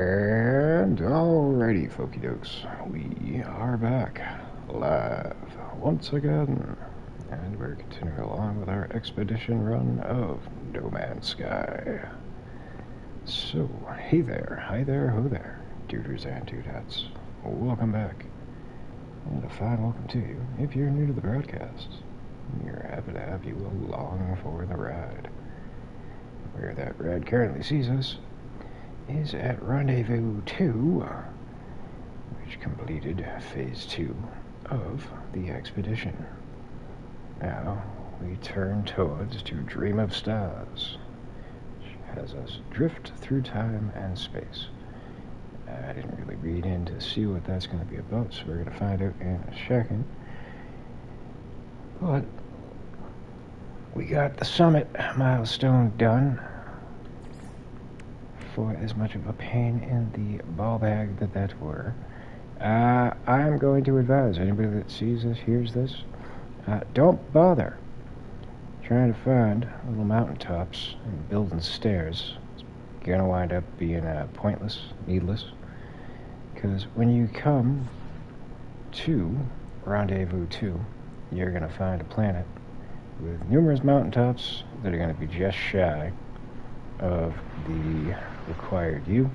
And alrighty, folky dokes, we are back live once again, and we're continuing along with our expedition run of No Man's Sky. So, hey there, hi there, ho there, duders and dudettes. Welcome back, and a fine welcome to you if you're new to the broadcast. We're happy to have you along for the ride. Where that ride currently sees us is at Rendezvous 2, which completed Phase 2 of the expedition. Now, we turn towards to Dream of Stars, which has us drift through time and space. I didn't really read in to see what that's going to be about, so we're going to find out in a second. But we got the summit milestone done, for as much of a pain in the ball bag that were. I'm going to advise anybody that sees this, hears this, don't bother trying to find little mountaintops and building stairs. It's gonna wind up being pointless, needless, because when you come to Rendezvous 2, you're gonna find a planet with numerous mountaintops that are gonna be just shy of the required you.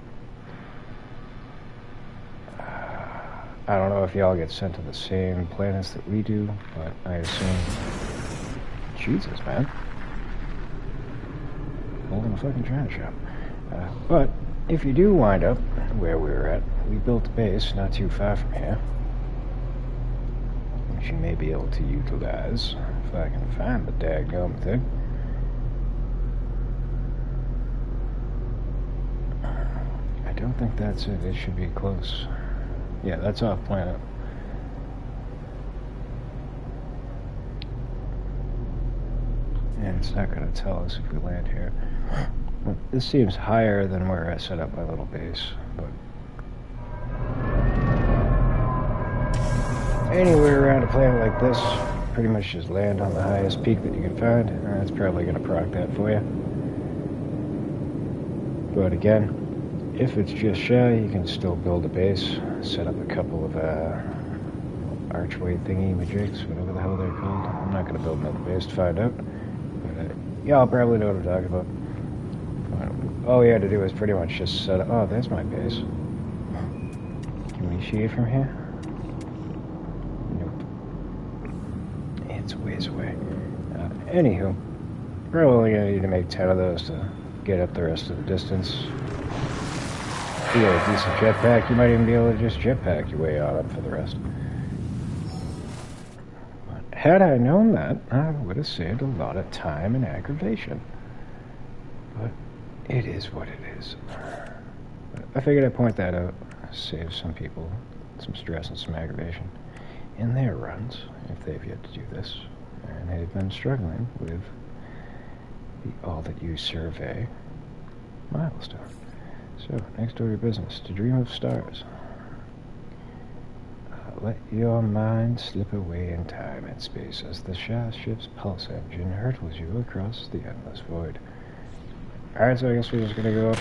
I don't know if y'all get sent to the same planets that we do, but I assume... Jesus, man. Holding a fucking china shop. But if you do wind up where we were at, we built a base not too far from here, which you may be able to utilize if I can find the daggum thing. I don't think that's it. It should be close. Yeah, that's off planet. And it's not going to tell us if we land here. Well, this seems higher than where I set up my little base, but anywhere around a planet like this, pretty much just land on the highest peak that you can find, and that's probably going to proc that for you. But again, if it's just shy, you can still build a base, set up a couple of archway thingy-majigs, whatever the hell they're called. I'm not going to build another base to find out, but y'all probably know what I'm talking about. All we had to do was pretty much just set up... Oh, there's my base. Can we see it from here? Nope. It's ways away. Anywho, we're only going to need to make 10 of those to get up the rest of the distance. If you got a decent jetpack, you might even be able to just jetpack your way on up for the rest. But had I known that, I would have saved a lot of time and aggravation. But it is what it is. But I figured I'd point that out, save some people some stress and some aggravation in their runs, if they've yet to do this, and they've been struggling with the all that you survey milestone. So, next order of business, to Dream of Stars. Let your mind slip away in time and space as the ship's pulse engine hurtles you across the endless void. Alright, so I guess we're just gonna go up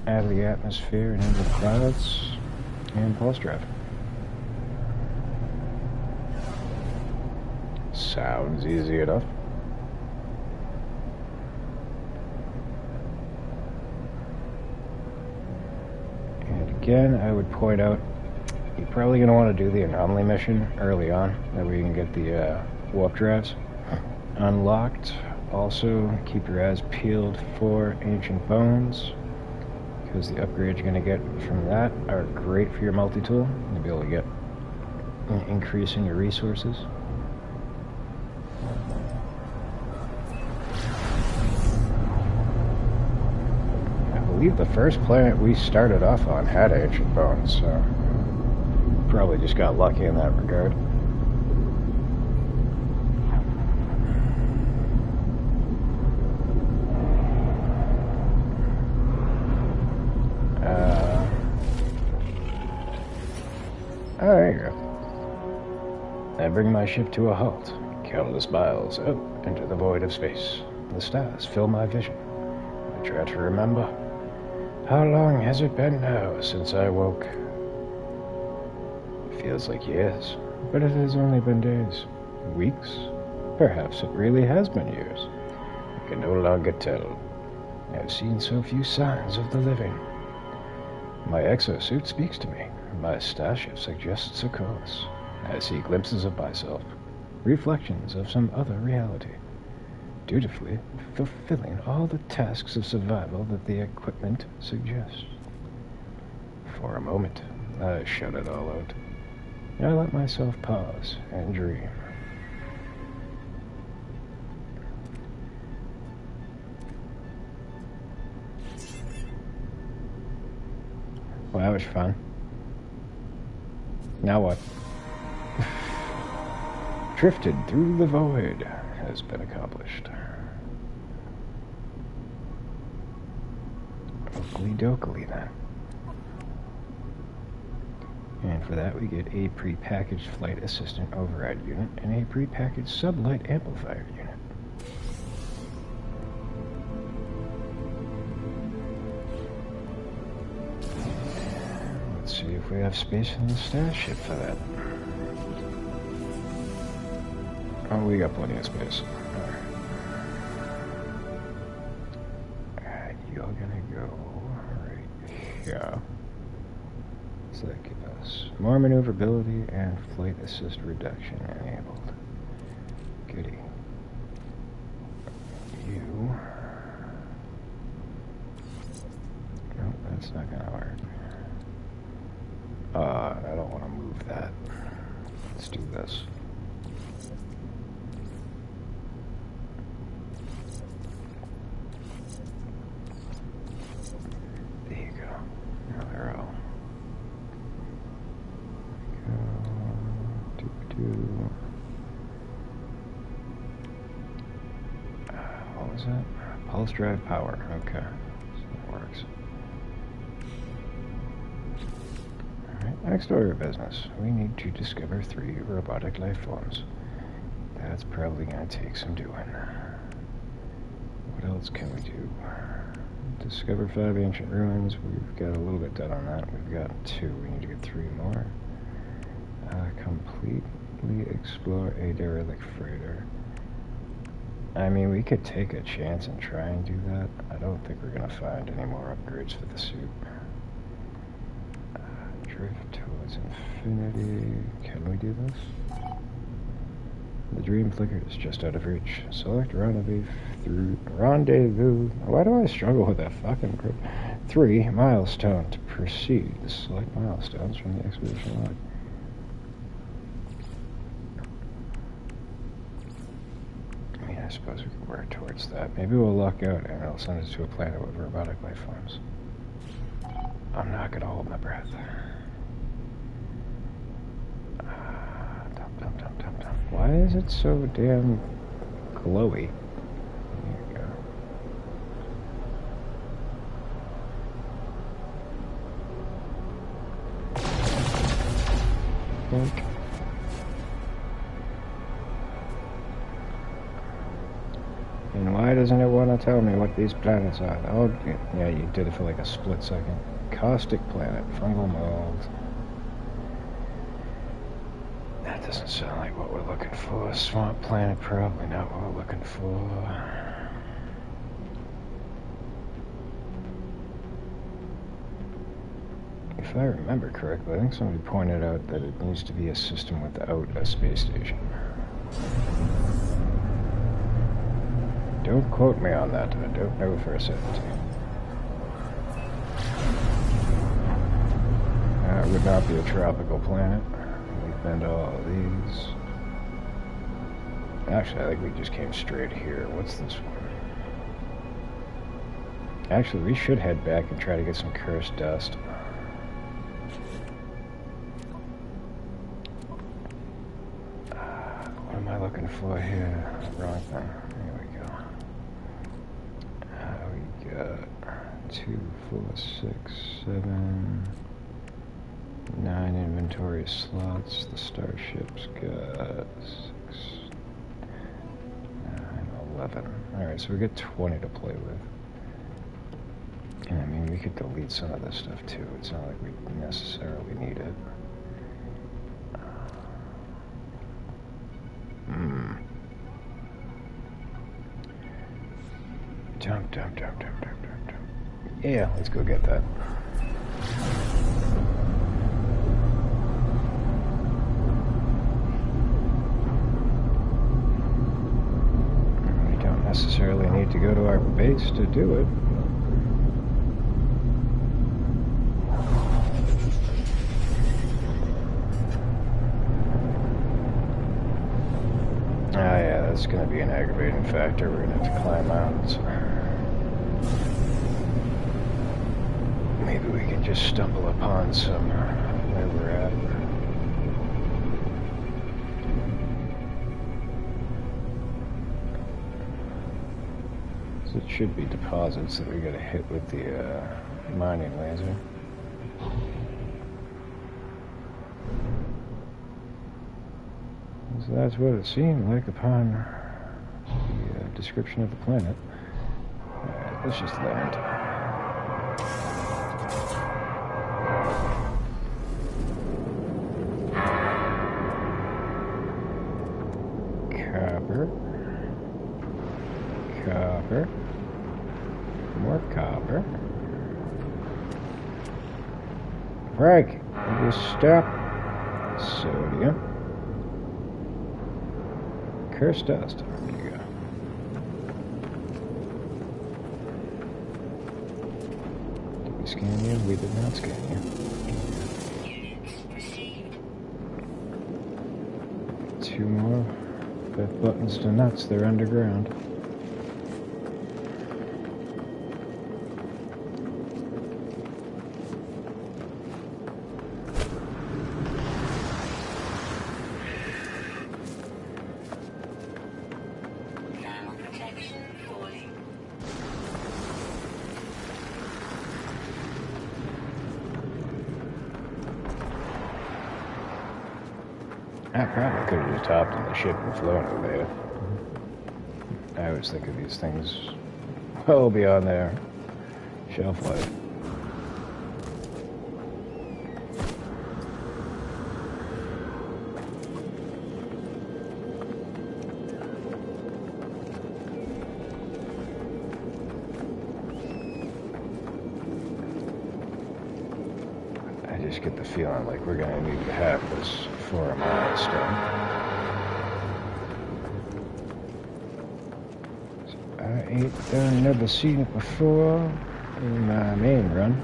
out of the atmosphere and into the clouds and pulse drive. Sounds easy enough. Again, I would point out, you're probably going to want to do the anomaly mission early on, that way you can get the warp drives unlocked. Also, keep your eyes peeled for ancient bones, because the upgrades you're going to get from that are great for your multi-tool. You'll be able to get an increase in your resources. I believe the first planet we started off on had ancient bones, so probably just got lucky in that regard. There you go. I bring my ship to a halt, countless miles up into the void of space. The stars fill my vision. I try to remember How long has it been now since I woke? It feels like years, but it has only been days. Weeks? Perhaps it really has been years. I can no longer tell. I've seen so few signs of the living. My exosuit speaks to me. My starship suggests a course. I see glimpses of myself, reflections of some other reality, dutifully fulfilling all the tasks of survival that the equipment suggests. For a moment, I shut it all out. I let myself pause and dream. Well, that was fun. Now what? Drifted through the void has been accomplished. Oakley dokily then. And for that we get a prepackaged flight assistant override unit and a prepackaged sublight amplifier unit. Let's see if we have space in the starship for that. Oh, we got plenty of space. Alright. You're gonna go right here. So that gives us more maneuverability and flight assist reduction enabled. Goody. You. Nope, that's not gonna work. I don't want to move that. Let's do this. There you go. Now they're all. What was that? Pulse drive power. Okay. So that works. Alright, next order of business. We need to discover 3 robotic life forms. That's probably going to take some doing. What else can we do? Discover 5 ancient ruins. We've got a little bit done on that. We've got 2. We need to get 3 more. Completely explore a derelict freighter. I mean, we could take a chance and try and do that. I don't think we're going to find any more upgrades for the suit. Drift towards infinity. Can we do this? The dream flicker is just out of reach. Select rendezvous. Why do I struggle with that fucking group? 3 milestone to proceed. Select milestones from the expedition log. I mean, I suppose we could work towards that. Maybe we'll luck out and it'll send us to a planet with robotic life forms. I'm not gonna hold my breath. Why is it so damn glowy? There you go. Think. And why doesn't it want to tell me what these planets are? Oh, yeah, you did it for like a split second. Caustic planet, fungal mold. That doesn't sound like what we're looking for. Swamp planet, probably not what we're looking for. If I remember correctly, I think somebody pointed out that it needs to be a system without a space station. Don't quote me on that. I don't know for a certainty. It would not be a tropical planet. We've been to all of these. Actually, I think we just came straight here. What's this one? Actually, we should head back and try to get some cursed dust. What am I looking for here? Wrong thing. Here we go. We got 2, 4, 6, 7, 9 inventory slots. The starship's got 6, 9, 11. Alright, so we get 20 to play with. And I mean, we could delete some of this stuff too. It's not like we necessarily need it. Dump. Yeah, let's go get that. We don't necessarily need to go to our base to do it. Ah, yeah, that's going to be an aggravating factor. We're going to have to climb mountains. Maybe we can just stumble upon some where we're at. So it should be deposits that we got to hit with the mining laser. So that's what it seemed like upon the description of the planet. Alright, let's just land. Copper. More copper. Frank, will you stop? Sodium. Cursed dust. There you go. Did we scan you? We did not scan you. Two more. Got buttons to nuts. They're underground. I probably could have just hopped in the ship and flown over there. I always think of these things well beyond their shelf life. I just get the feeling like we're going to need to have this for a milestone. So I ain't never seen it before in my main run.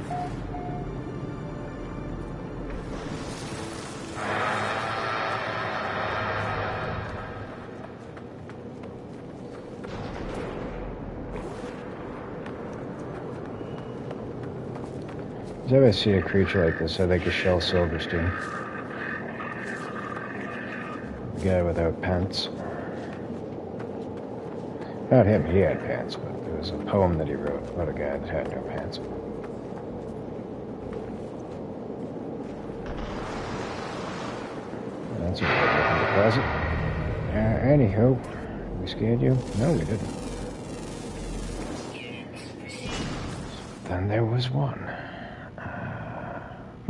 If you ever see a creature like this, I think of Shel Silverstein. Guy without pants. Not him, he had pants, but there was a poem that he wrote about a guy that had no pants. That's a good looking deposit. Anyhow, we scared you? No, we didn't. Then there was one.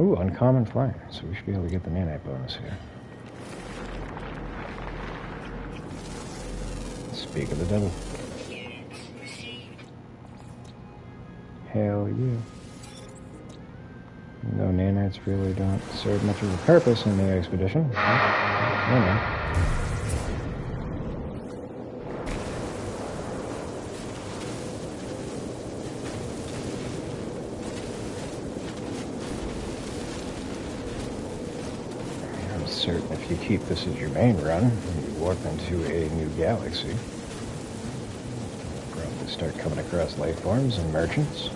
Ooh, uncommon flame, so we should be able to get the nanite bonus here. Speak of the devil. Hell yeah. Though nanites really don't serve much of a purpose in the expedition. You know. I'm certain if you keep this as your main run, you warp into a new galaxy. Start coming across life forms and merchants.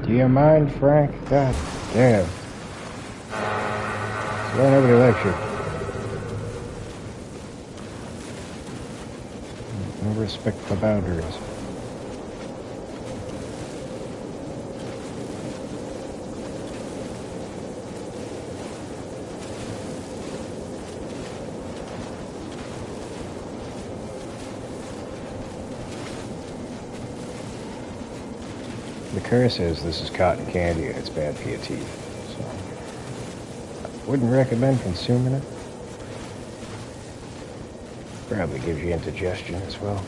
Do you mind, Frank? God damn. Why nobody likes you? and respect the boundaries. The curse is this is cotton candy and it's bad for your teeth, so I wouldn't recommend consuming it. Probably gives you indigestion as well.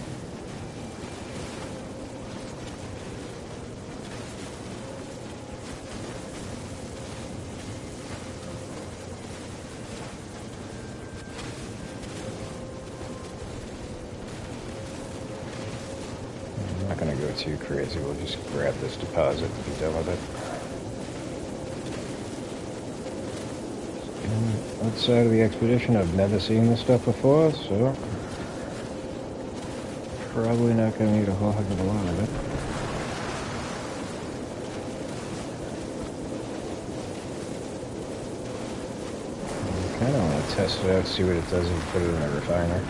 I'm not going to go too crazy. We'll just grab this deposit and be done with it. And outside of the expedition, I've never seen this stuff before, so probably not going to need a whole heck of a lot of it. I kind of want to test it out, see what it does if you put it in a refiner.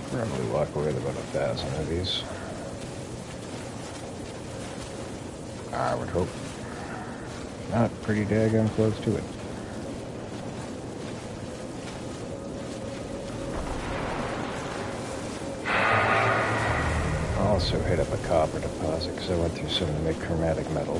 Probably walk away with about 1,000 of these. I would hope. Not pretty daggone close to it. I also hit up a copper deposit because I went through some to make chromatic metal.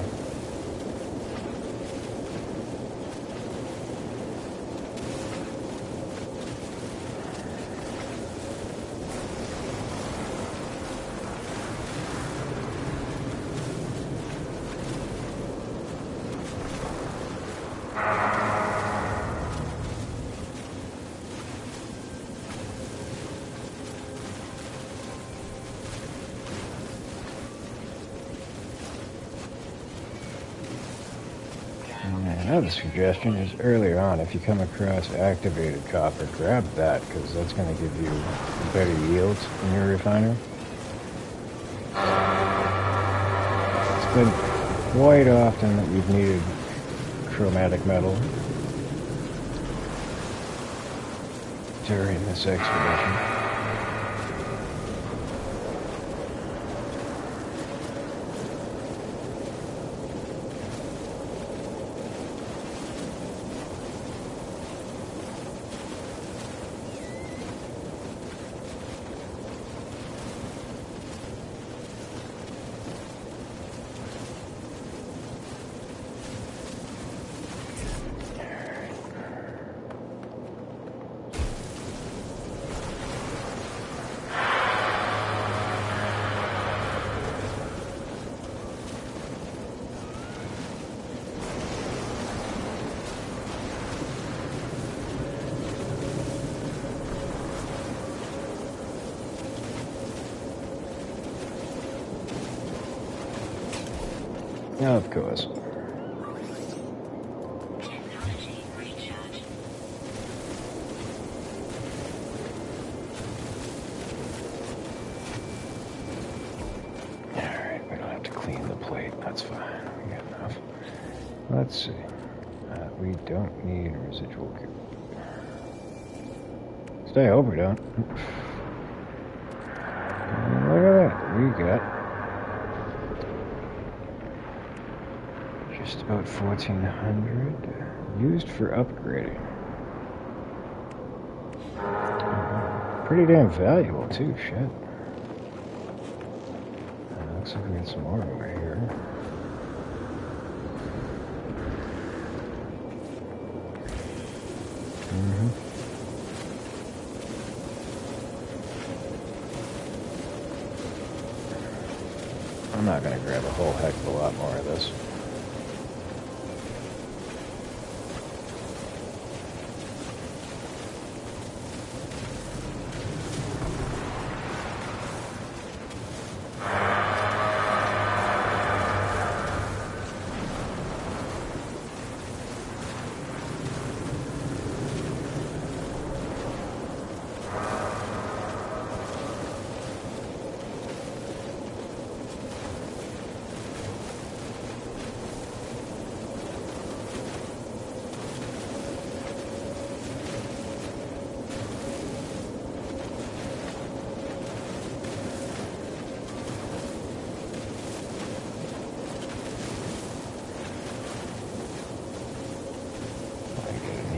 Another suggestion is earlier on, if you come across activated copper, grab that because that's going to give you better yields in your refiner. It's been quite often that we've needed chromatic metal during this expedition. Of course. Alright, we don't have to clean the plate. That's fine. We got enough. Let's see. We don't need residual. Stay over, don't. Look at that. We got just about 1,400 used for upgrading. Pretty damn valuable too, shit. Looks like we got some more over here. I'm not gonna grab a whole heck of a lot more of this.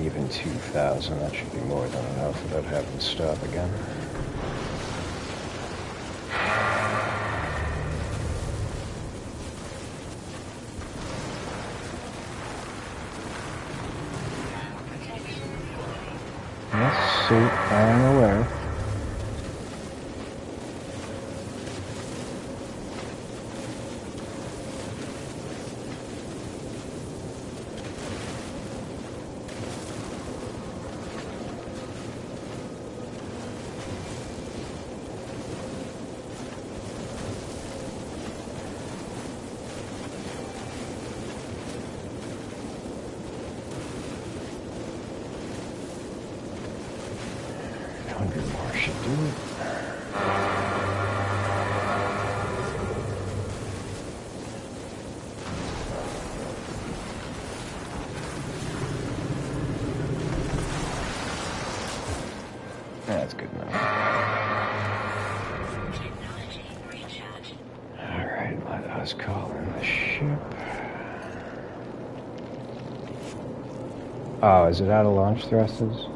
Even 2,000, that should be more than enough without having to stop again. Yes, see, I'm aware. More should do it. That's good enough. Alright, let us call in the ship. Oh, is it out of launch thrusters?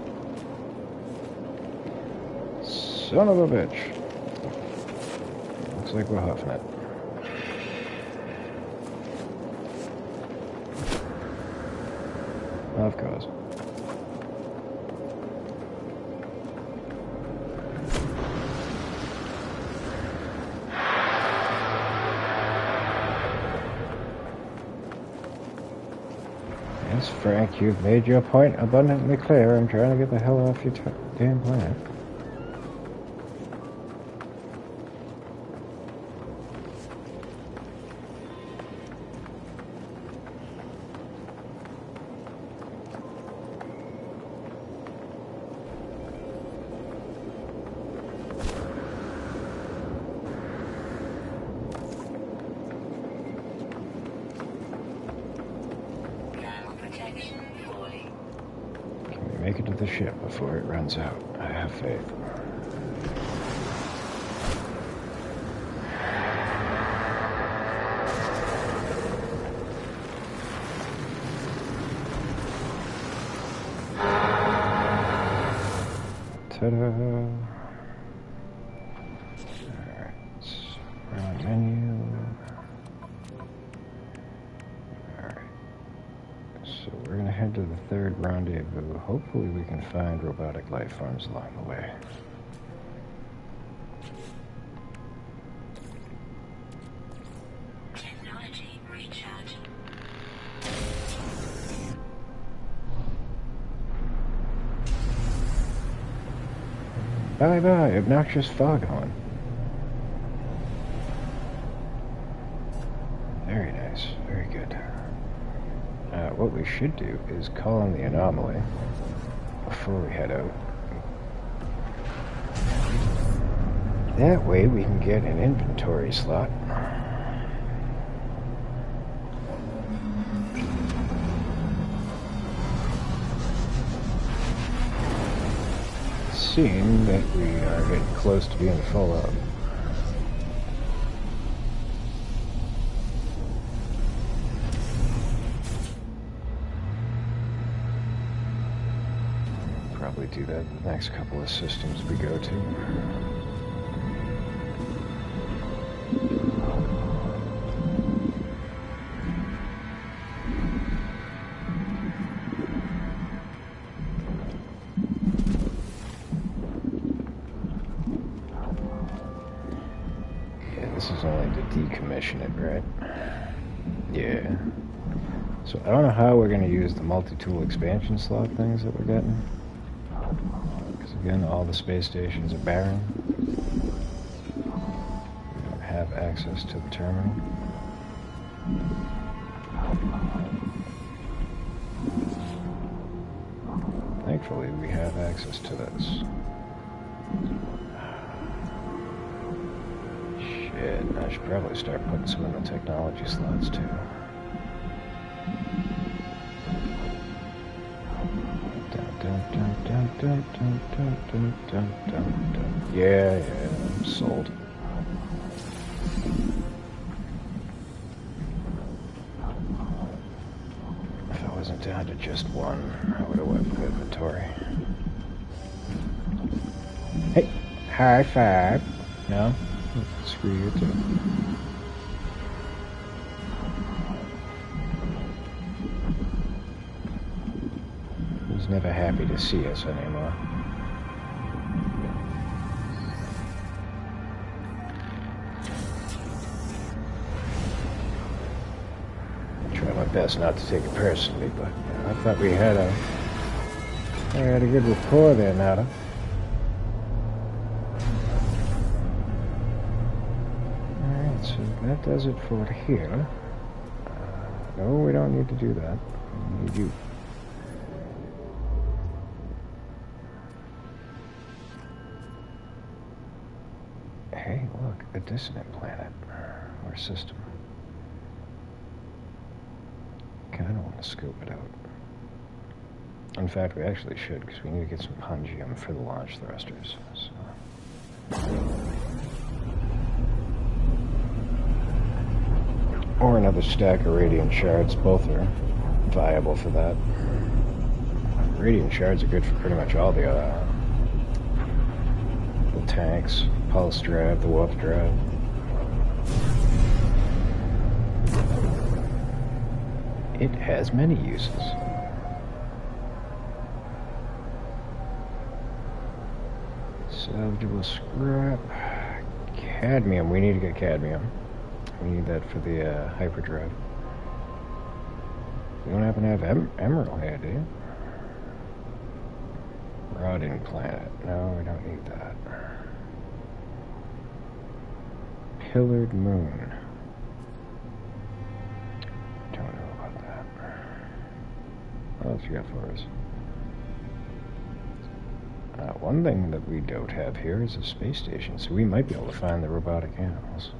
Son of a bitch. Looks like we're huffing it. Of course. Yes, Frank, you've made your point abundantly clear. I'm trying to get the hell off your damn planet. Make it to the ship before it runs out. I have faith. Ta-da! Alright, run menu. Alright. So we're going to head to the third rendezvous. Hopefully we can find robotic life forms along the way. Technology recharge. Bye-bye, obnoxious foghorn. Very nice, very good. What we should do is call in the anomaly before we head out. That way we can get an inventory slot. Seeing that we are getting close to being full up. Probably do that the next couple of systems we go to. This is only to decommission it, right? Yeah. So I don't know how we're going to use the multi-tool expansion slot things that we're getting. Because again, all the space stations are barren. We don't have access to the terminal. Thankfully, we have access to this. I should probably start putting some in the technology slots too. Yeah, I'm sold. If I wasn't down to just one, I would have went with inventory. Hey, high five. No? Screw you too. He's never happy to see us anymore. I try my best not to take it personally, but I thought we had a good rapport there, Nada. So that does it for here. No, we don't need to do that. We need you. Hey, look, a dissonant planet. Or system. Kinda want to scope it out. In fact, we actually should, because we need to get some pungium for the launch thrusters. So. Or another stack of radiant shards. Both are viable for that. Radiant shards are good for pretty much all the tanks, pulse drive, the warp drive. It has many uses. Salvageable scrap. Cadmium. We need to get cadmium. We need that for the hyperdrive. You don't happen to have emerald here, do you? Rotting planet. No, we don't need that. Pillared moon. Don't know about that. What else you got for us? One thing that we don't have here is a space station, so we might be able to find the robotic animals.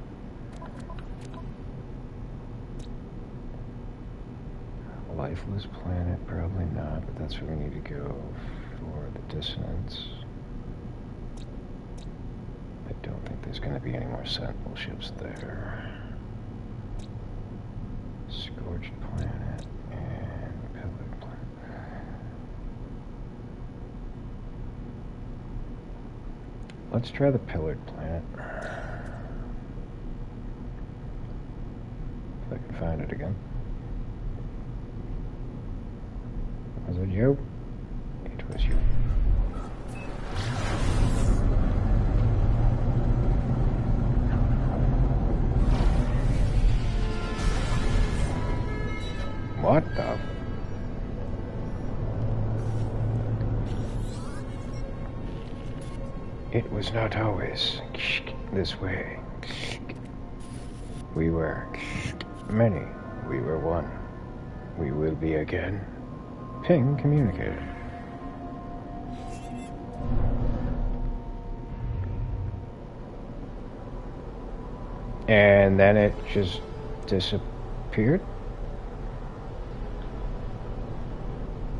Lifeless planet, probably not, but that's where we need to go for the dissonance. I don't think there's going to be any more Sentinel ships there. Scorched planet and Pillared planet. Let's try the Pillared planet. If I can find it again. Was it you? It was you. What the? It was not always this way. We were many. We were one. We will be again. Ping communicated. And then it just disappeared.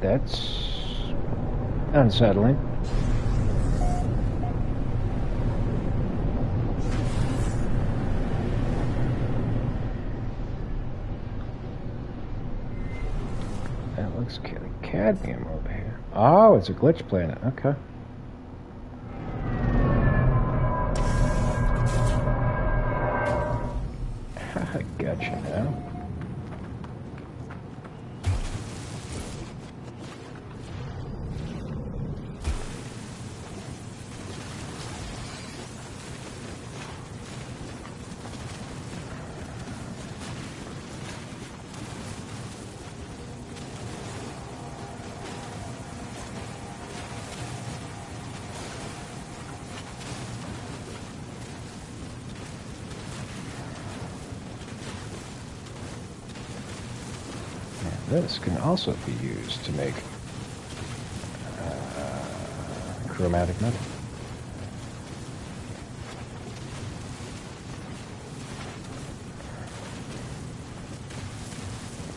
That's unsettling. That looks like cadmium over here. Oh, it's a glitch planet. Okay. I gotcha now. This can also be used to make chromatic metal.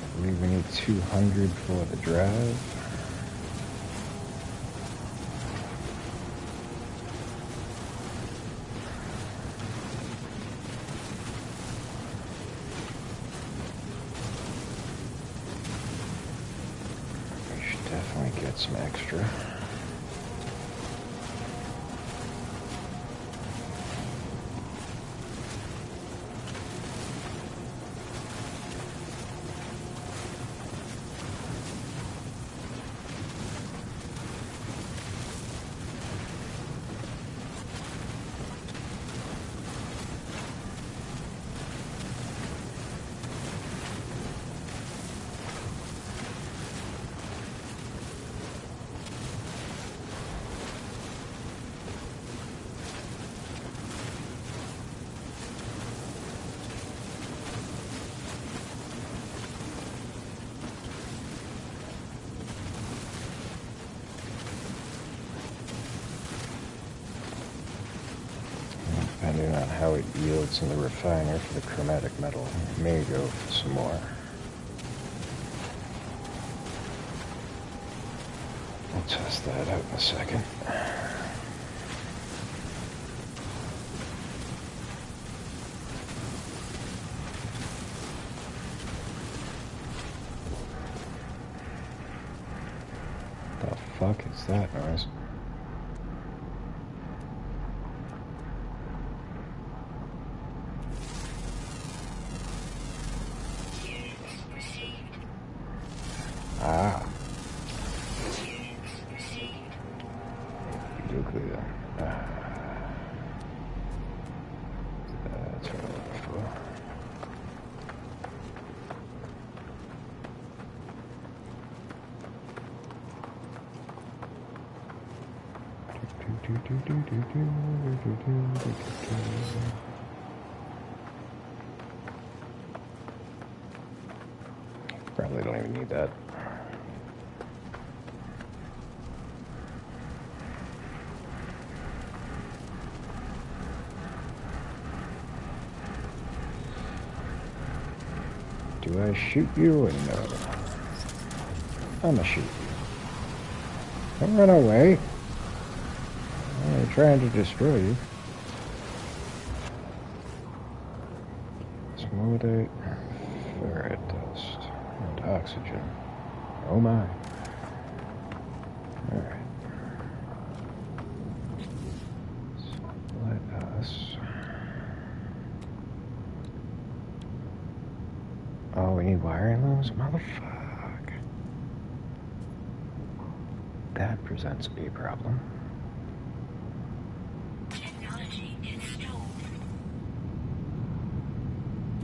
I believe we need 200 for the drive. Definitely get some extra. Depending on how it yields in the refiner for the chromatic metal, may go for some more. We'll test that out in a second. The fuck is that noise? Ah. Nuclear. That's what I'm looking for. Probably don't even need that. Do I shoot you or no? I'm gonna shoot you. Don't run away. I'm trying to destroy you. Smolder, ferret dust, and oxygen. Oh my. Alright. So let us... Oh, we need wiring looms? Motherfuck. That presents a problem. Technology installed.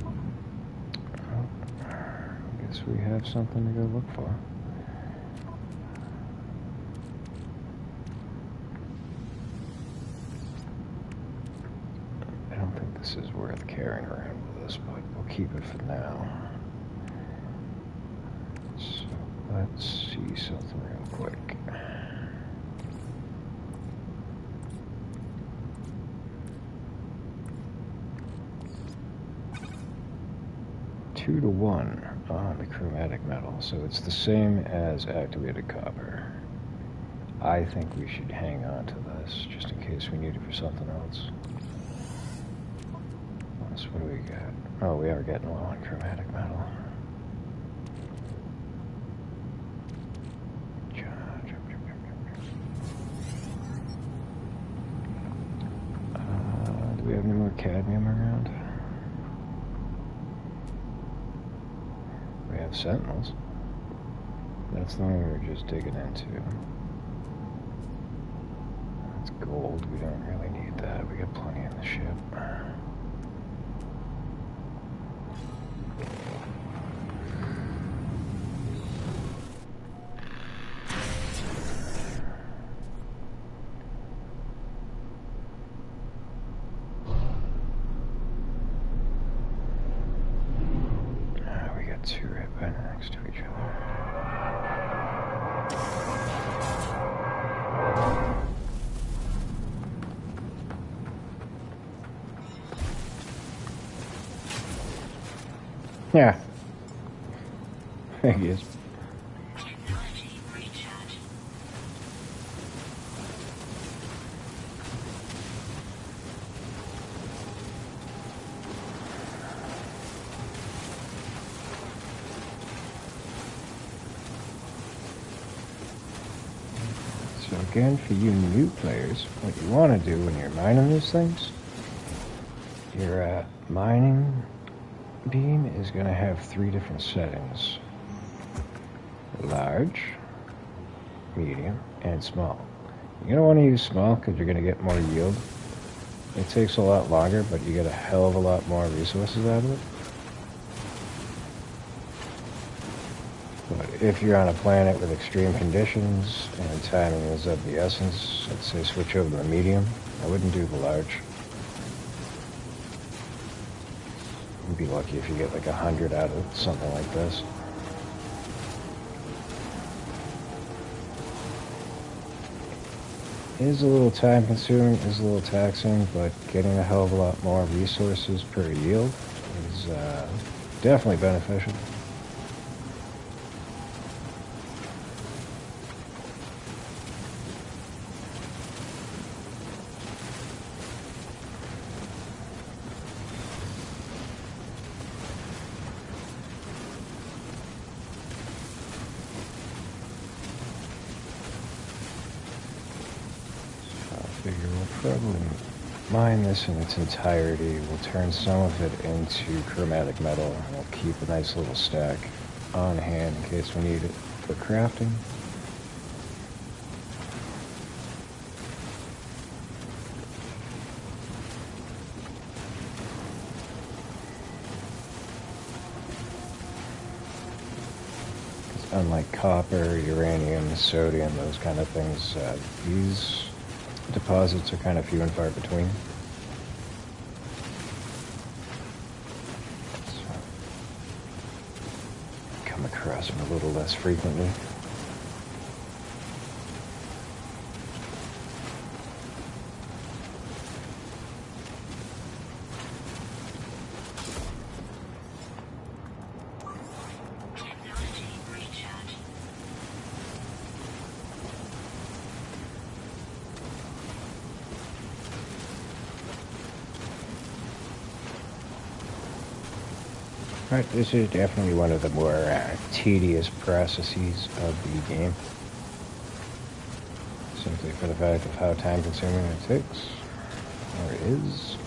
Oh, I guess we have something to go look for. I don't think this is worth carrying around with us, but we'll keep it for now. So let's see something real quick. 2-to-1 on the chromatic metal, so it's the same as activated copper. I think we should hang on to this just in case we need it for something else. What do we got? Oh, we are getting low on chromatic metal. have any more cadmium around? We have sentinels. That's the one we were just digging into. That's gold. We don't really need that. We got plenty in the ship. We got two right by next to each other. Yeah. There he is. Technology recharge. So again, for you new players, what you want to do when you're mining these things, your mining beam is going to have three different settings: large, medium, and small. You're going to want to use small because you're going to get more yield. It takes a lot longer, but you get a hell of a lot more resources out of it. But if you're on a planet with extreme conditions and timing is of the essence, I'd say switch over to the medium. I wouldn't do the large. You'd be lucky if you get like 100 out of something like this. It is a little time consuming, is a little taxing, but getting a hell of a lot more resources per yield is definitely beneficial. Figure we'll probably mine this in its entirety. We'll turn some of it into chromatic metal, and we'll keep a nice little stack on hand in case we need it for crafting. Unlike copper, uranium, sodium, those kind of things, these deposits are kind of few and far between. So, come across them a little less frequently. Technology recharge. Right, this is definitely one of the more tedious processes of the game. Simply for the fact of how time consuming it takes, or is.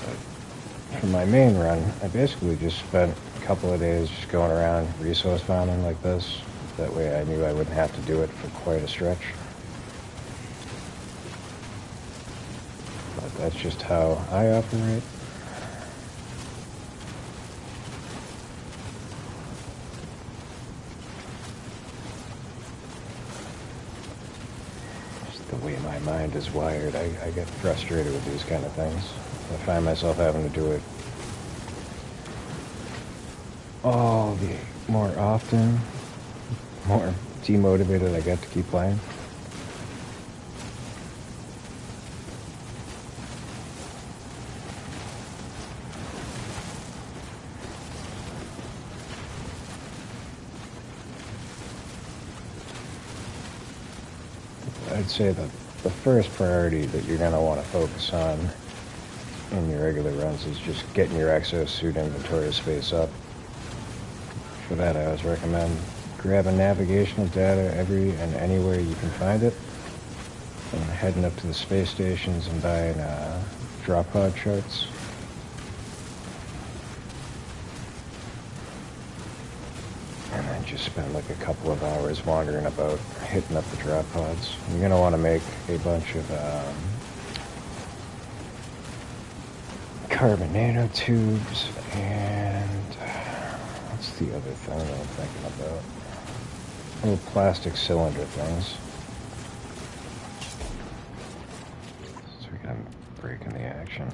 But for my main run, I basically just spent a couple of days just going around resource farming like this. That way I knew I wouldn't have to do it for quite a stretch. But that's just how I operate. Just the way my mind is wired, I get frustrated with these kind of things. I find myself having to do it all the more often, more demotivated I get to keep playing. I'd say that the first priority that you're going to want to focus on in your regular runs is just getting your exosuit inventory space up. For that, I always recommend grabbing navigational data every and anywhere you can find it, and heading up to the space stations and buying drop pod charts. And then just spend like a couple of hours wandering about, hitting up the drop pods. You're going to want to make a bunch of carbon nanotubes, and what's the other thing that I'm thinking about? Little plastic cylinder things. So we're going to break in the action.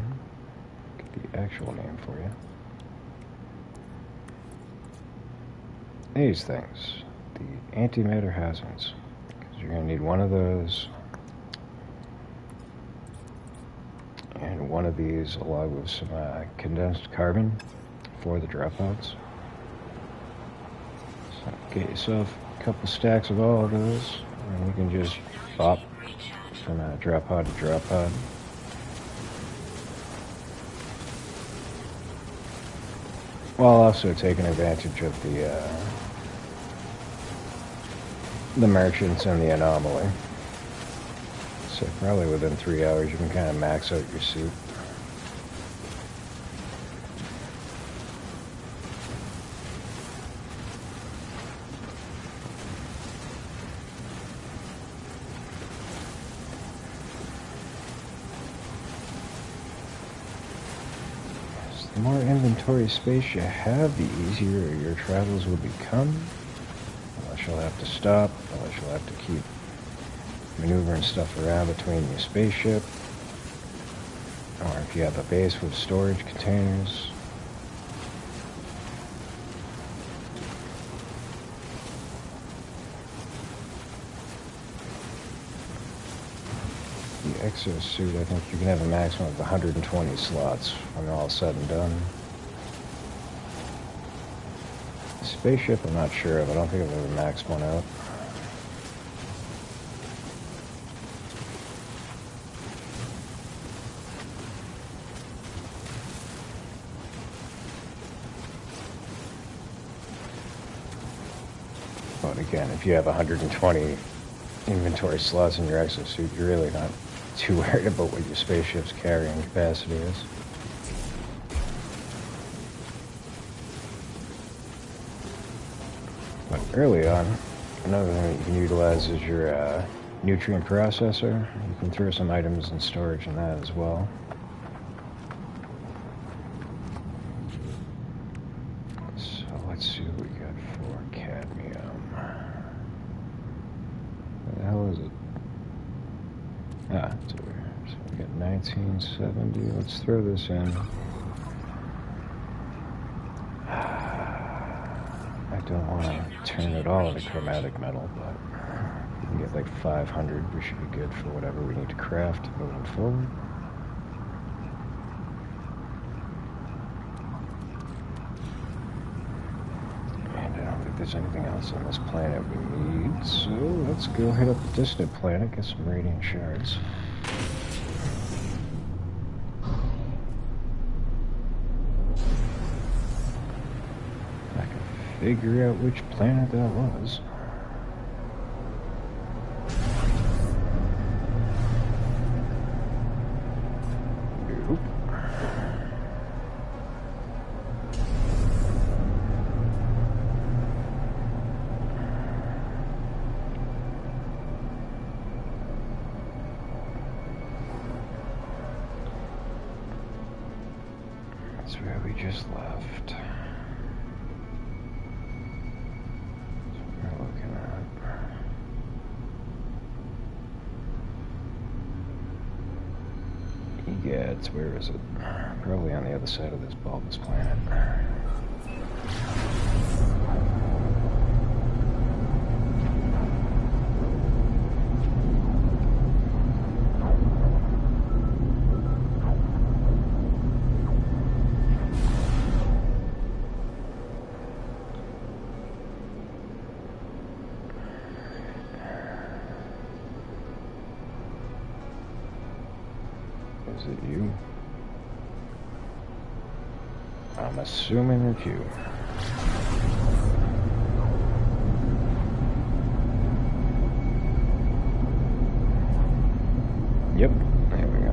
Get the actual name for you. These things, the antimatter housings, because you're going to need one of those and one of these along with some condensed carbon for the drop pods. So get yourself a couple stacks of all of those, and you can just bop from drop pod to drop pod. While also taking advantage of the merchants and the anomaly. So probably within 3 hours you can kind of max out your suit. So the more inventory space you have, the easier your travels will become. Unless you'll have to stop, unless you'll have to keep maneuvering stuff around between your spaceship, or if you have a base with storage containers. The exosuit, I think you can have a maximum of 120 slots when all said and done. Spaceship, I'm not sure of. I don't think I've ever maxed one out. But again, if you have 120 inventory slots in your exosuit, you're really not too worried about what your spaceship's carrying capacity is. But early on, another thing that you can utilize is your nutrient processor. You can throw some items in storage in that as well. So let's see what we got for cadmium. What the hell is it? Ah, it's over here. So we got 1970. Let's throw this in. I don't want to turn it all into chromatic metal, but we can get like 500. We should be good for whatever we need to craft moving forward. And I don't think there's anything else on this planet we need, so let's go hit up the distant planet, get some radiant shards. Figure out which planet that was. Nope. That's where we just left. Egats, where is it? Probably on the other side of this bulbous planet. Is it you? I'm assuming it's you. Yep, there we go.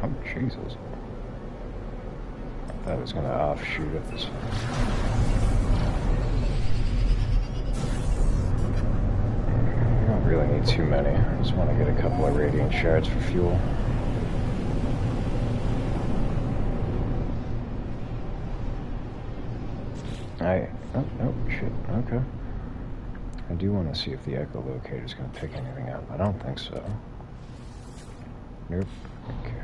Oh, Jesus. I thought it was going to offshoot us. I don't really need too many. I just want to get a couple of radiant shards for fuel. Oh, shit. Okay. I do want to see if the echolocator is going to pick anything up. I don't think so. Nope. Okay.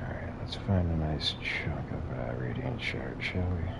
Alright, let's find a nice chunk of radiant shard, shall we?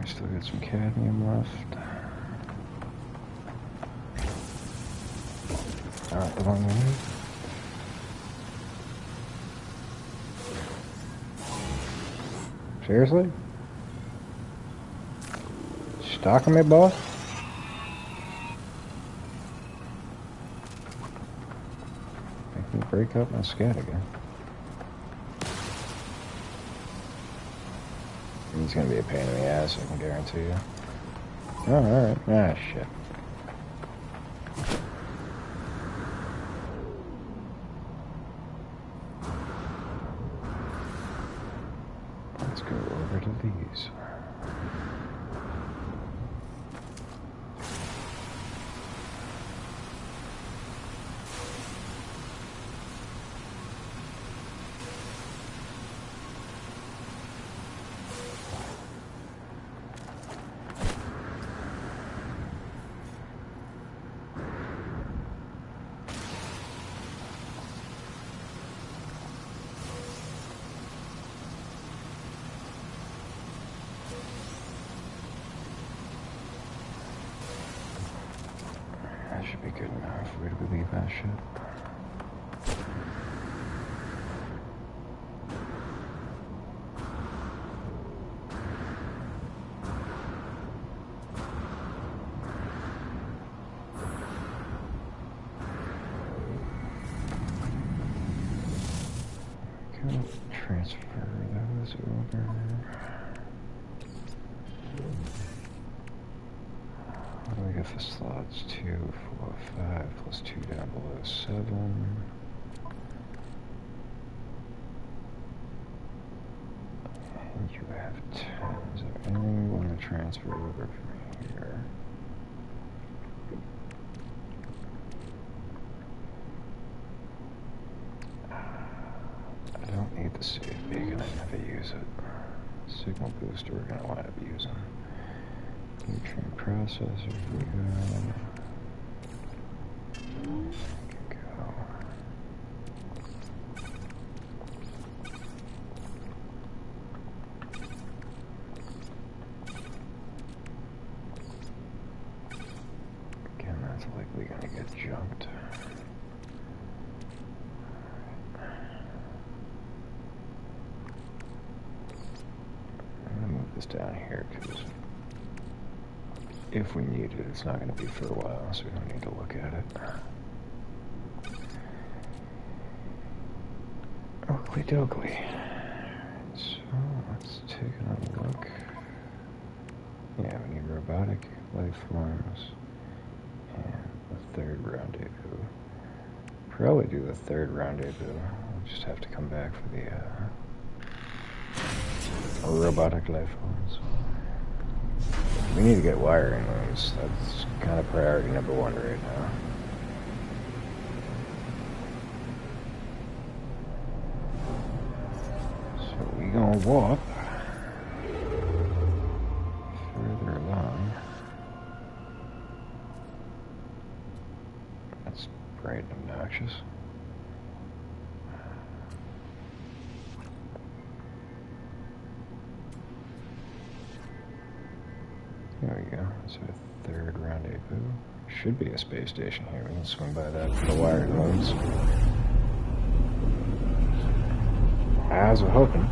Still got some cadmium left. Not the one we need. Seriously? Stalking me, boss? Make me break up my scat again. He's gonna be a pain in the ass, I can guarantee you. Oh, alright. Ah, shit. Let's go over to these. Should be good enough. Where do we leave that shit? Can transfer those over. What do we got for slots? 2, 4, 5, plus 2 down below 7. And you have 10. Is there anything you want to transfer over from here? I don't need the safe beacon, I never use it. Signal booster we're going to wind up using. Nutrient processor, we go. Again, that's likely going to get junked. I'm going to move this down here because if we need it, it's not going to be for a while, so we don't need to look at it. Oakley dokley. So let's take another look. Yeah, we need robotic life forms and the third rendezvous. Probably do the third rendezvous. We'll just have to come back for the robotic life forms. We need to get wiring those. That's kind of priority number 1 right now. So we gonna walk further along. That's bright and obnoxious. There we go. That's our third rendezvous. Should be a space station here. We can swing by that for the wired moons. As we're hoping.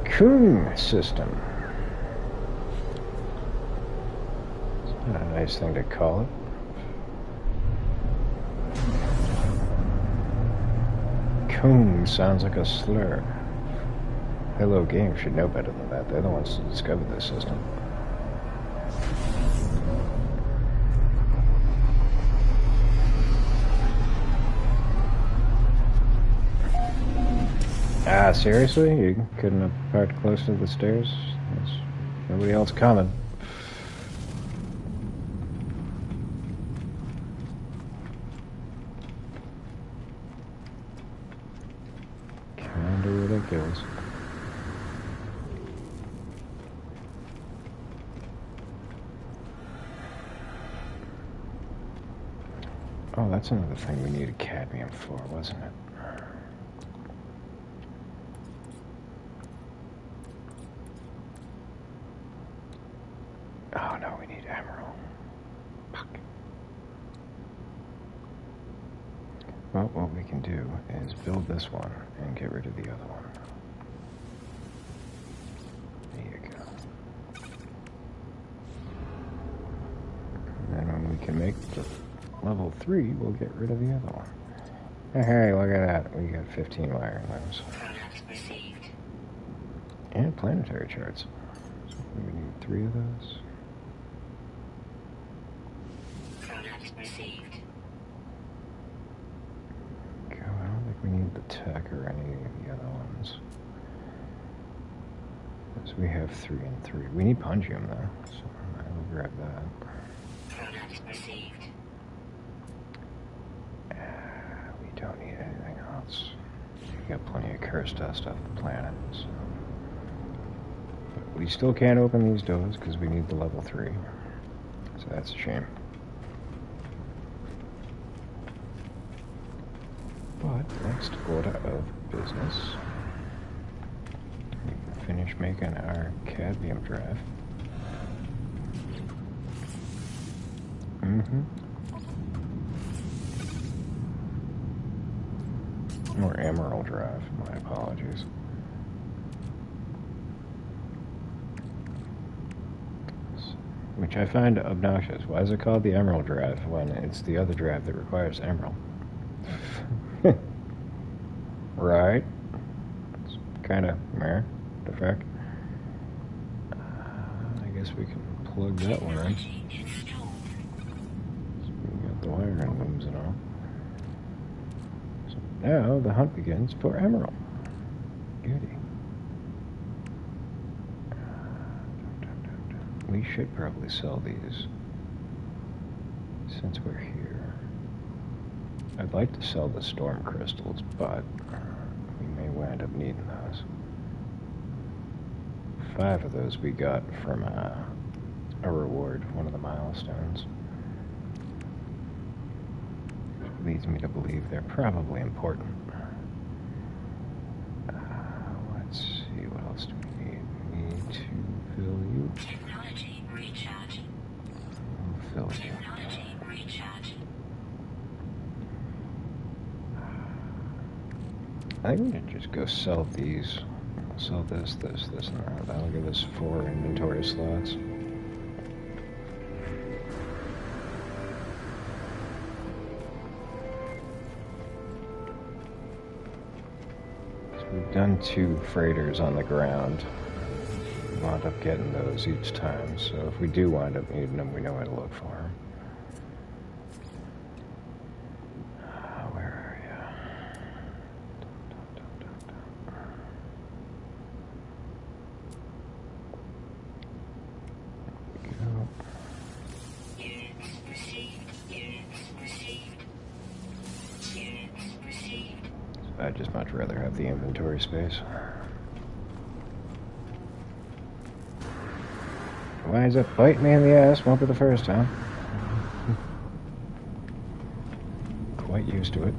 Coon system. It's not a nice thing to call it. Coon sounds like a slur. Hello Game should know better than that. They're the ones who discovered this system. Ah, seriously? You couldn't have parked close to the stairs? There's nobody else coming. Kinda ridiculous. Oh, that's another thing we needed cadmium for, wasn't it? Oh no, we need emerald. Fuck. Well, what we can do is build this one and get rid of the other one. There you go. And then when we can make the level 3, we'll get rid of the other one. Hey, look at that. We got 15 wiring looms. And planetary charts. So we need 3 of those. Okay, I don't think we need the tech or any of the other ones. So we have 3 and 3. We need pungium though, so I'll grab that. We don't need anything else. We got plenty of curse dust off the planet, so. But we still can't open these doors because we need the level 3. So that's a shame. But next order of business, we can finish making our cadmium drive. Or emerald drive, my apologies. Which I find obnoxious. Why is it called the emerald drive when it's the other drive that requires emerald? Right? It's kind of meh, the fact. I guess we can plug that one in. So we got the wiring looms and all. So now the hunt begins for emerald. Goody. We should probably sell these since we're here. I'd like to sell the storm crystals, but we may wind up needing those. 5 of those we got from a reward, one of the milestones. Which leads me to believe they're probably important. Let's see, what else do we need? We need to fill you. Technology recharge. We'll fill you. Technology recharge. I think we should just go sell these. Sell this, this, this, and that. That'll give us 4 inventory slots. So we've done 2 freighters on the ground. We wound up getting those each time, so if we do wind up needing them, we know where to look for them. I'd just much rather have the inventory space. Why is it biting me in the ass? Won't be the first time. Quite used to it.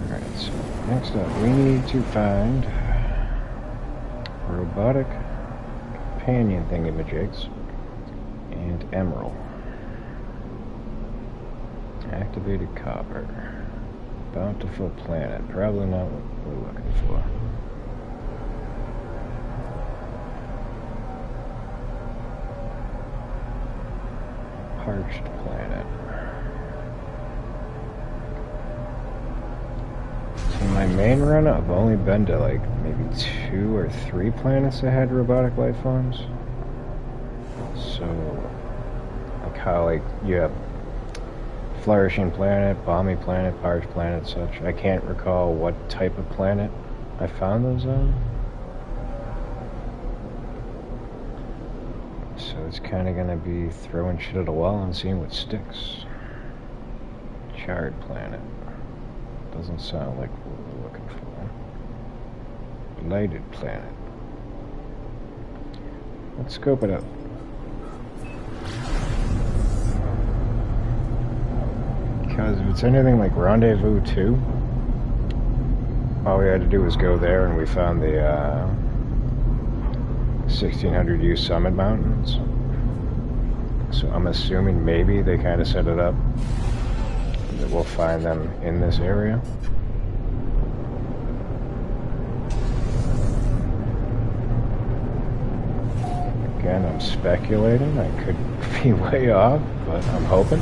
Alright, so next up we need to find robotic companion thingamajigs and emerald. Activated copper. Bountiful planet. Probably not what we're looking for. Parched planet. So my main run, I've only been to like maybe 2 or 3 planets that had robotic life forms. So, like how like you have flourishing planet, balmy planet, parched planet, such. I can't recall what type of planet I found those on. So it's kind of going to be throwing shit at a wall and seeing what sticks. Charred planet. Doesn't sound like what we're looking for. Lighted planet. Let's scope it up. Because if it's anything like Rendezvous 2, all we had to do was go there and we found the 1600U Summit Mountains. So I'm assuming maybe they kind of set it up that we'll find them in this area. Again, I'm speculating. I could be way off, but I'm hoping.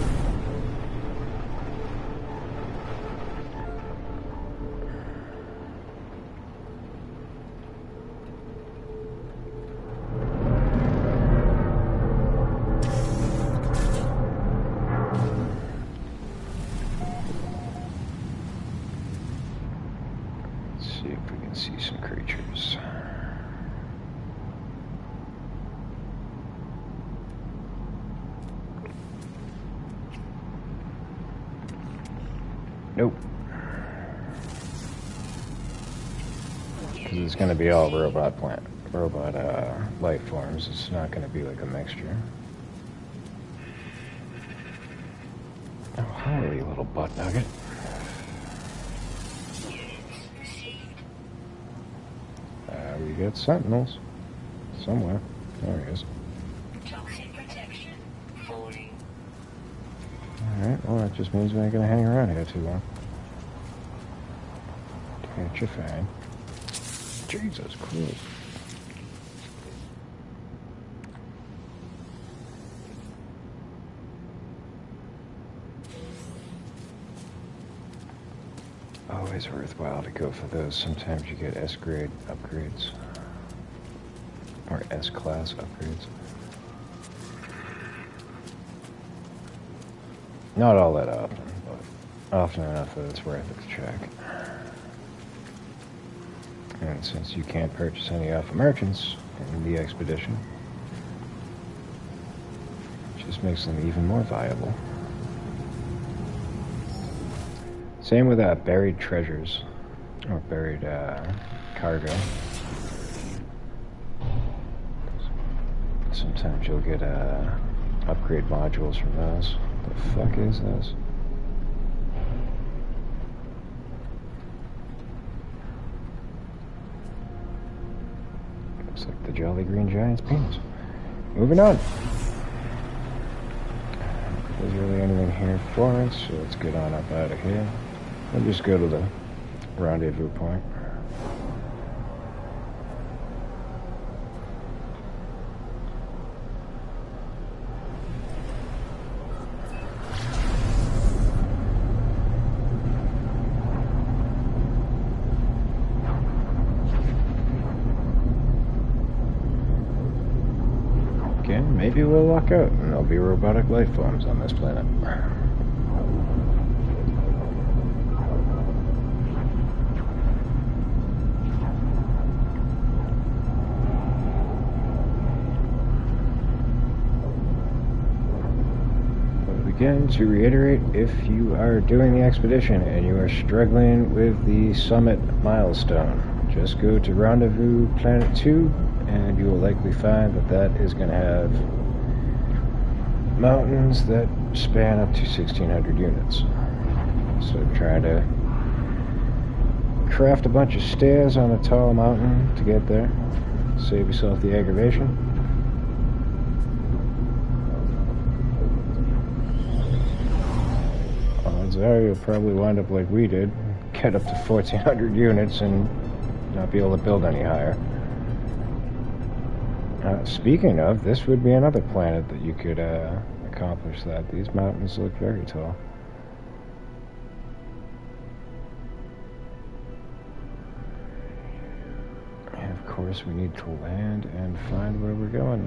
See some creatures. Nope. Because it's going to be all robot life forms. It's not going to be like a mixture. Oh, hi, you little butt nugget. We got sentinels somewhere. There he is. Toxic protection falling. Alright, well that just means we ain't gonna hang around here too long. Can't you find? Jesus Christ. Always worthwhile to go for those. Sometimes you get S-grade upgrades. Or S-class upgrades. Not all that often, but often enough that it's worth it to check. And since you can't purchase any alpha merchants in the expedition, it just makes them even more viable. Same with buried treasures, or buried cargo. Sometimes you'll get upgrade modules from those. The fuck is this? Looks like the Jolly Green Giant's penis. Moving on. There's really anything here for us, so let's get on up out of here. We'll just go to the rendezvous point. Again, maybe we'll luck out and there'll be robotic life forms on this planet. again, to reiterate, if you are doing the expedition and you are struggling with the summit milestone, just go to Rendezvous Planet 2, and you will likely find that that is going to have mountains that span up to 1,600 units. So try to craft a bunch of stairs on a tall mountain to get there. Save yourself the aggravation. Odds are you'll probably wind up like we did, get up to 1,400 units and not be able to build any higher. Speaking of, this would be another planet that you could accomplish that. These mountains look very tall. And of course we need to land and find where we're going.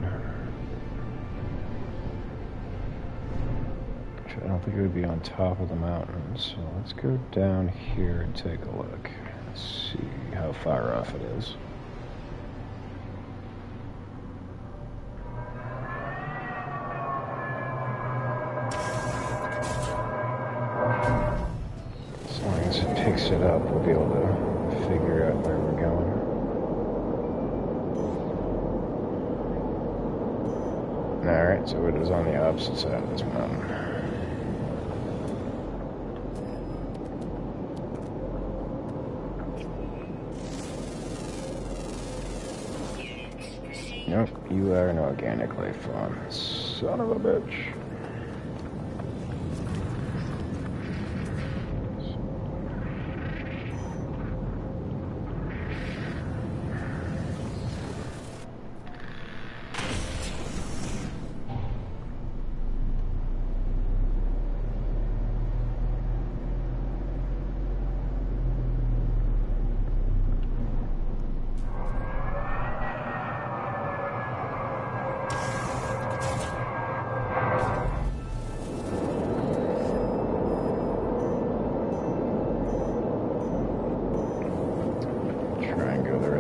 Which I don't think it would be on top of the mountains. So let's go down here and take a look. Let's see how far off it is. Picks it up, we'll be able to figure out where we're going. Alright, so it is on the opposite side of this mountain. Nope, you are an organic life form. Son of a bitch.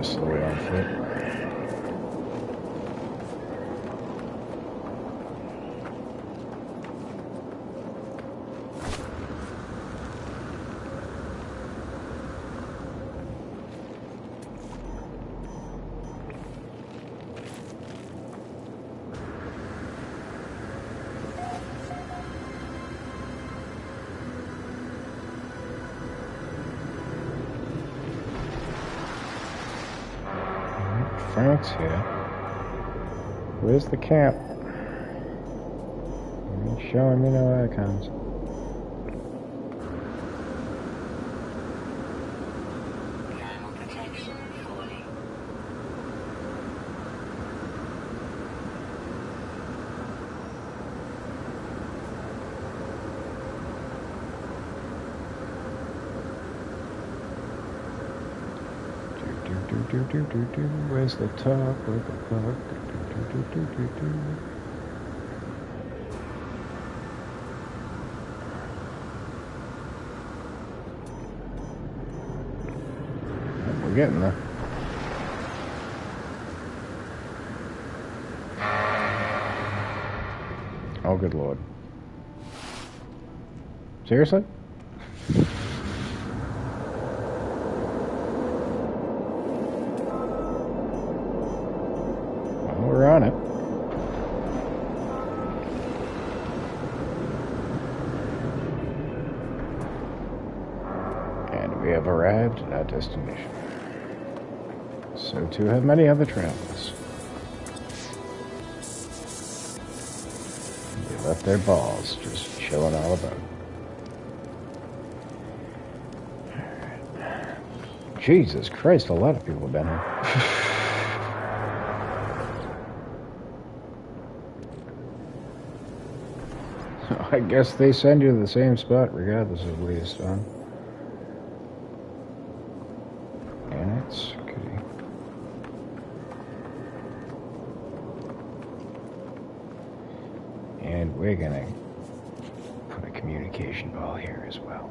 The way on foot. Frank's here. Where's the camp? You ain't showing me no icons. Where's the top of the park? We're getting there. Oh, good lord. Seriously? We're on it. And we have arrived at our destination. So too have many other travelers. They left their balls just chilling all about. Jesus Christ, a lot of people have been here. I guess they send you to the same spot regardless of where you spawn. And it's goody. And we're gonna put a communication ball here as well.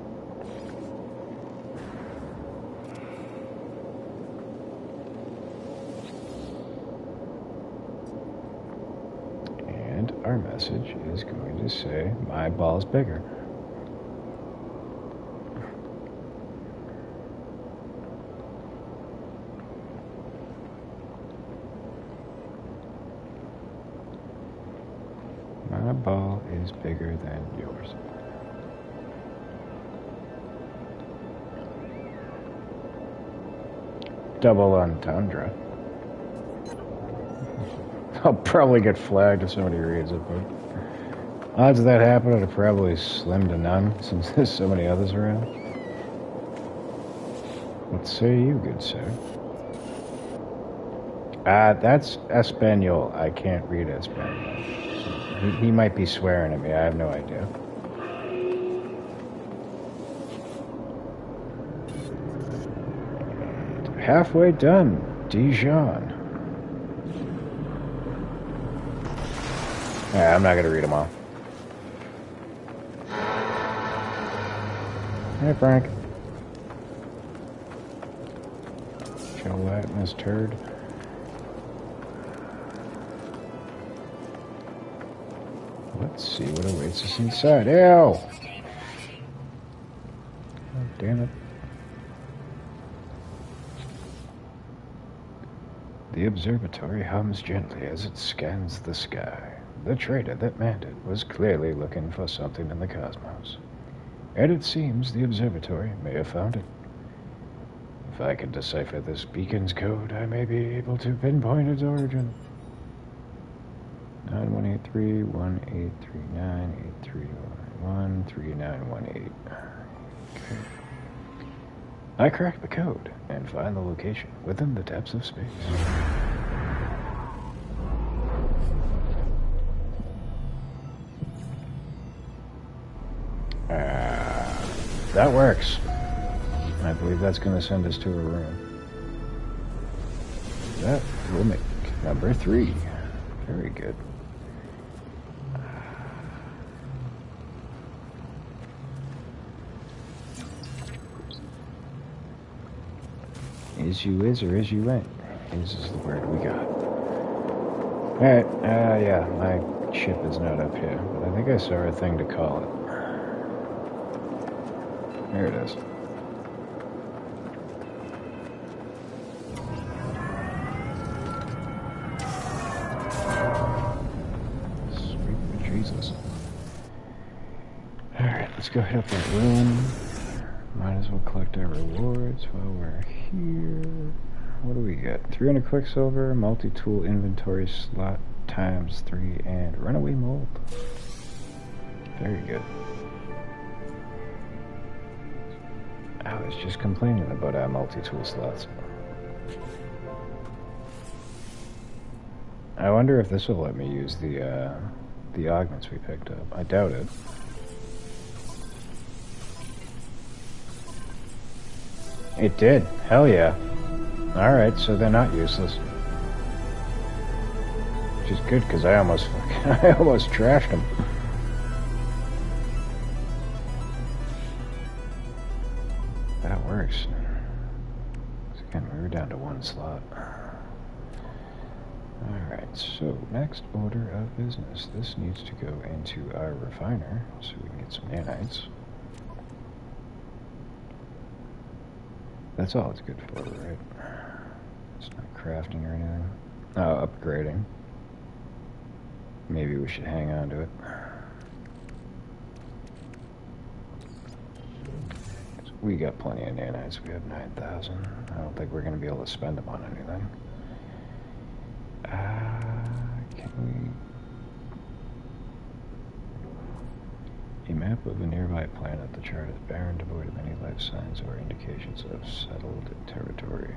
And our our message is going to say, my ball's bigger. My ball is bigger than yours. Double entendre. I'll probably get flagged if somebody reads it, but odds of that happening are probably slim to none since there's so many others around. What say you, good sir? That's Espanol. I can't read Espanol. So he might be swearing at me. I have no idea. And halfway done. Dijon. Yeah, I'm not going to read them all. Hey, Frank. Gelatinous turd. Let's see what awaits us inside. Ew! Oh, damn it. The observatory hums gently as it scans the sky. The trader that manned it was clearly looking for something in the cosmos. And it seems the observatory may have found it. If I can decipher this beacon's code, I may be able to pinpoint its origin. 9183-1839-8311-3918. Okay. I crack the code and find the location within the depths of space. That works. I believe that's going to send us to a room. That will make number 3. Very good. Is you is or is you ain't? Is the word we got. Alright, yeah, my ship is not up here, but I think I saw a thing to call it. There it is. Sweet Jesus. Alright, let's go hit up that room. Might as well collect our rewards while we're here. What do we get? 300 Quicksilver, multi-tool inventory slot times 3, and runaway mold. Very good. I was just complaining about our multi-tool slots. I wonder if this will let me use the augments we picked up. I doubt it. It did. Hell yeah. Alright, so they're not useless. Which is good, because I almost trashed them. That works. So again, we were down to 1 slot. Alright, so next order of business. This needs to go into our refiner, so we can get some nanites. That's all it's good for, right? It's not crafting or anything. Oh, upgrading. Maybe we should hang on to it. We got plenty of nanites. We have 9,000. I don't think we're going to be able to spend them on anything. Can we... A map of a nearby planet. The chart is barren, devoid of any life signs or indications of settled territory.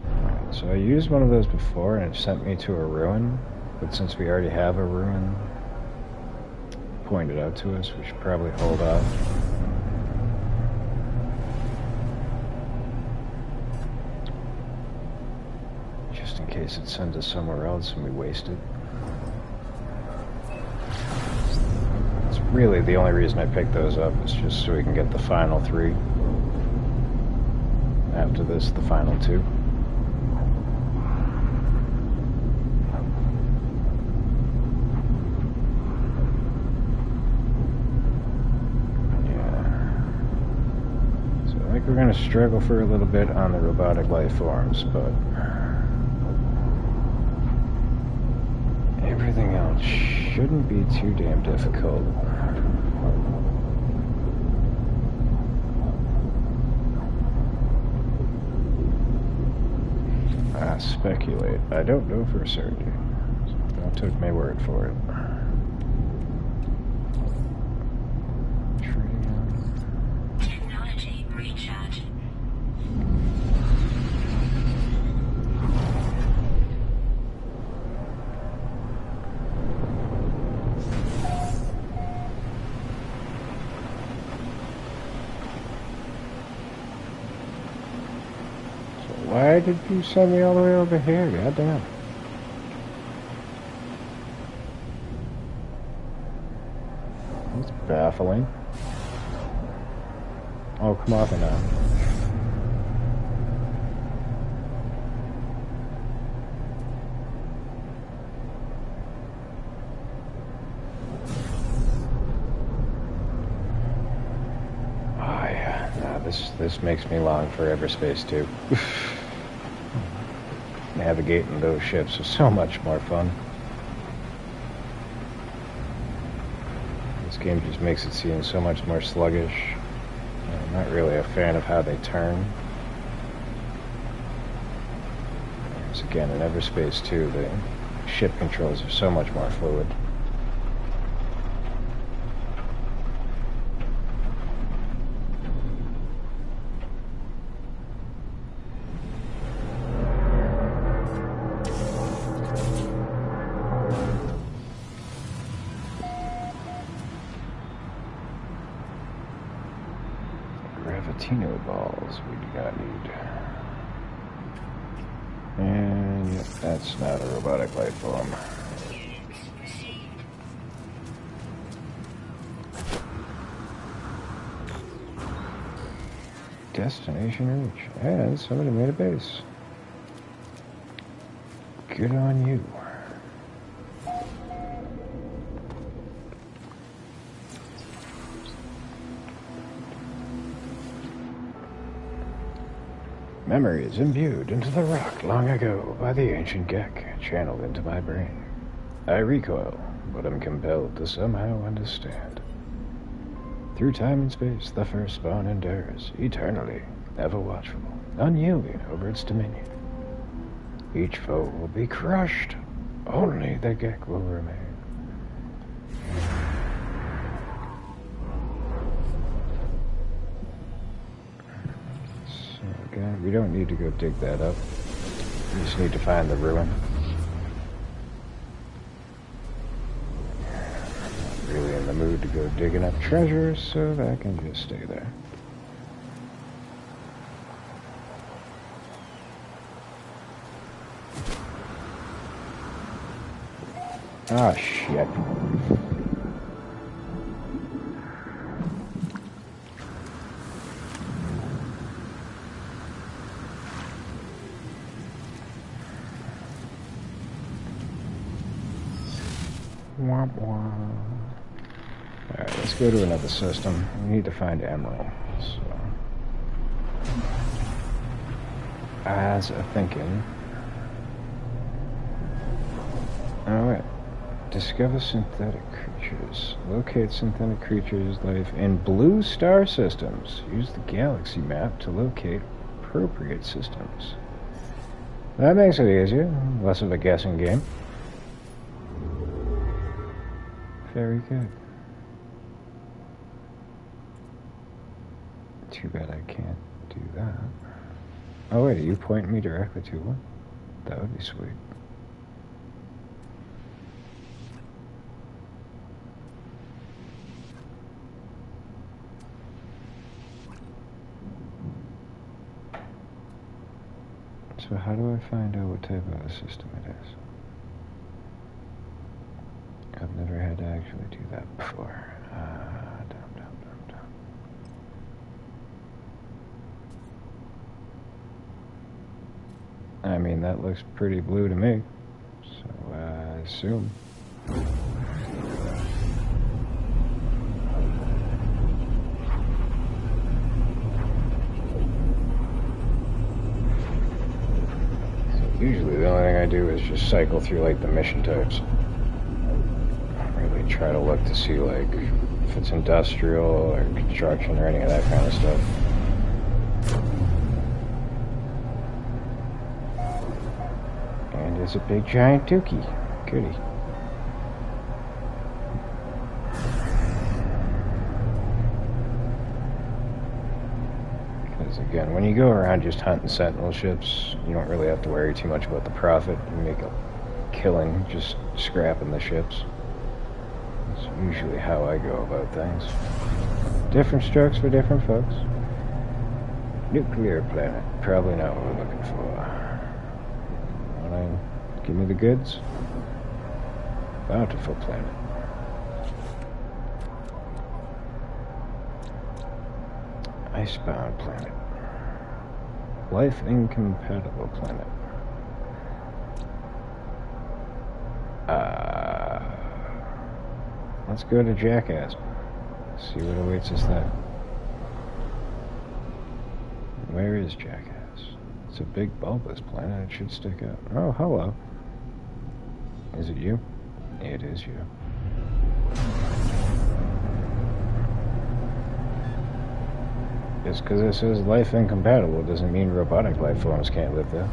Alright, so I used one of those before and it sent me to a ruin, but since we already have a ruin pointed out to us, we should probably hold off. Just in case it sends us somewhere else and we waste it. Really, the only reason I picked those up is just so we can get the final 3. After this, the final 2. think we're going to struggle for a little bit on the robotic life forms, but everything else shouldn't be too damn difficult. I speculate. I don't know for certainty. So don't take my word for it. Technology recharge. Why did you send me all the way over here? Goddamn. That's baffling. Oh, come off it now. Oh yeah, no, this makes me long for Everspace too. Navigating those ships is so much more fun. This game just makes it seem so much more sluggish. I'm not really a fan of how they turn. Whereas again, in Everspace 2, the ship controls are so much more fluid. Gravitino balls we do not need. And yep, that's not a robotic life form. Units received. Destination reach. And somebody made a base. Good on you. Memories imbued into the rock long ago by the ancient Gek, channeled into my brain. I recoil, but am compelled to somehow understand. Through time and space, the firstborn endures, eternally, ever watchful, unyielding over its dominion. Each foe will be crushed, only the Gek will remain. We don't need to go dig that up. We just need to find the ruin. I'm not really in the mood to go digging up treasure, so that can just stay there. Ah, shit. Womp womp. Alright, let's go to another system. We need to find emerald. So, as a thinking. Alright. Discover synthetic creatures. Locate synthetic creatures' life in blue star systems. Use the galaxy map to locate appropriate systems. That makes it easier. Less of a guessing game. Very good. Too bad I can't do that. Oh wait, you point me directly to one? That would be sweet. So how do I find out what type of a system it is? I've never had to actually do that before. I mean, that looks pretty blue to me, so I assume. the only thing I do is just cycle through like the mission types. Really try to look to see like if it's industrial or construction or any of that kind of stuff. And it's a big giant dookie. Goody. Because again, when you go around just hunting sentinel ships, you don't really have to worry too much about the profit. You make a killing just scrapping the ships. That's usually how I go about things. Different strokes for different folks. Nuclear planet. Probably not what we're looking for. Wanna give me the goods? Bountiful planet. Icebound planet. Life incompatible planet. Let's go to Jackass. See what awaits us there. Where is Jackass? It's a big bulbous planet. It should stick out. Oh, hello. Is it you? It is you. Just because it says life incompatible doesn't mean robotic life forms can't live there.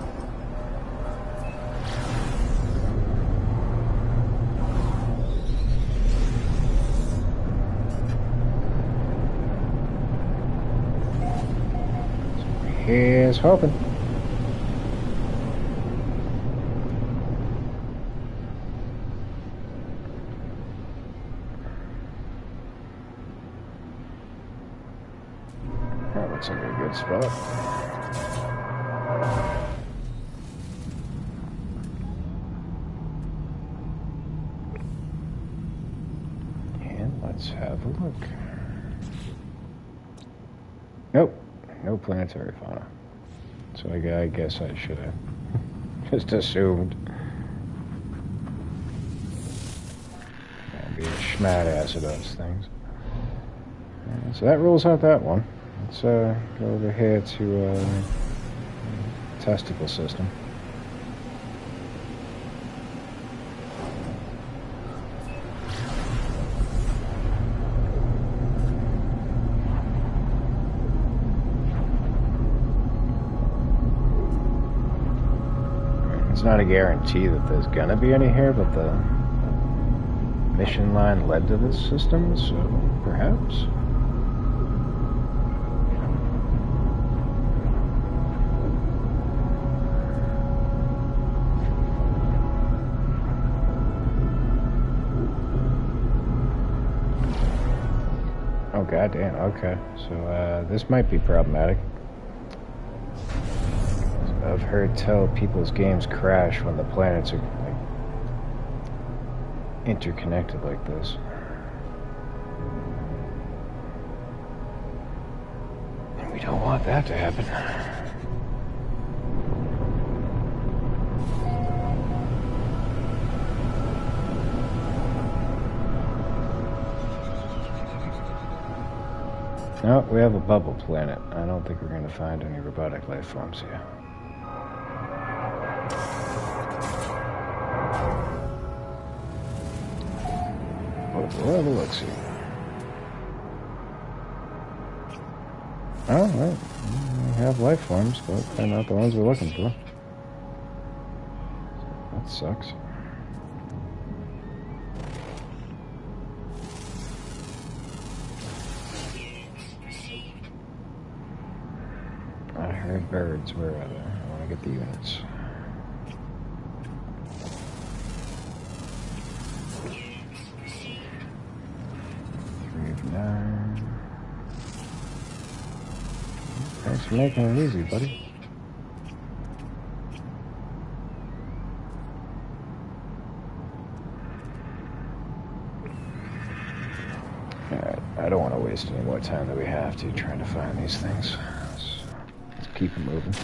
Here's hoping. That looks like a good spot. And let's have a look. Nope. No planetary fauna. So I guess I should have just assumed. Can't be a schmat ass about things. So that rules out that one. Let's go over here to testicle system. It's not a guarantee that there's gonna be any here, but the mission line led to this system, so perhaps. Oh goddamn, okay. So this might be problematic. I've heard tell people's games crash when the planets are like interconnected like this. And we don't want that to happen. No, we have a bubble planet. I don't think we're going to find any robotic life forms here. We'll have a look-see. Oh, right. We have life forms, but they're not the ones we're looking for. That sucks. I heard birds. Where are they? I want to get the units. Thanks for making it easy, buddy. Alright, I don't want to waste any more time than we have to trying to find these things. Let's keep it moving.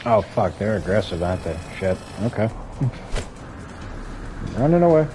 Oh fuck, they're aggressive, aren't they? Shit. Okay. Running away.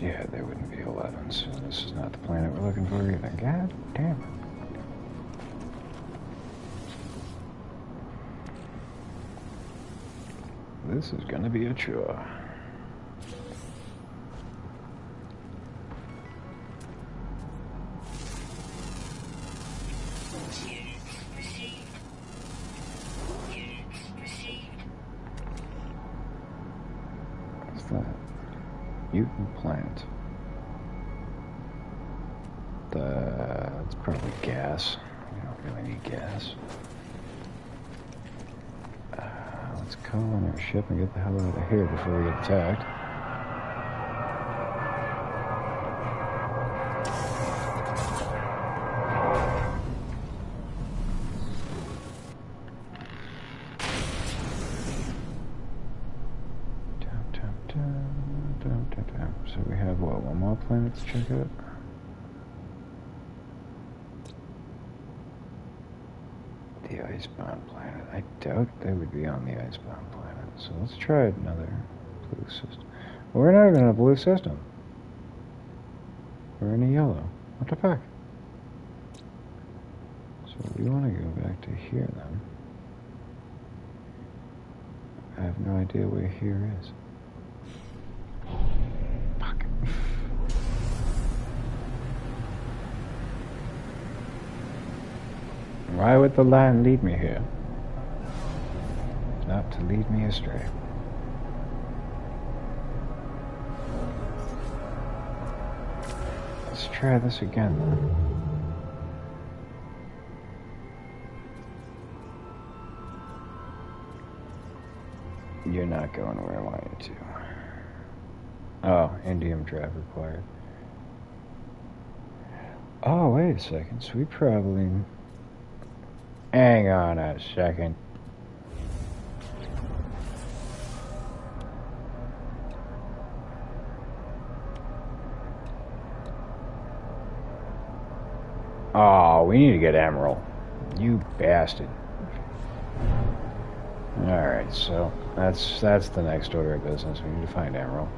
Yeah, there wouldn't be 11, so this is not the planet we're looking for either. God damn it. This is gonna be a chore. What's that? Mutant plant. It's probably gas. We don't really need gas. Let's call on our ship and get the hell out of here before we get attacked. So we have, what, one more planet to check out? The Icebound planet. I doubt they would be on the Icebound planet. So let's try another blue system. Well, we're not even in a blue system. We're in a yellow. What the fuck? So we want to go back to here then. I have no idea where here is. Fuck. Why would the line lead me here? Not to lead me astray. Let's try this again then. You're not going where I want you to. Oh, indium drive required. Oh, wait a second. So we probably... Hang on a second. Oh, we need to get Emerald. You bastard. Alright, so that's the next order of business. We need to find Emerald.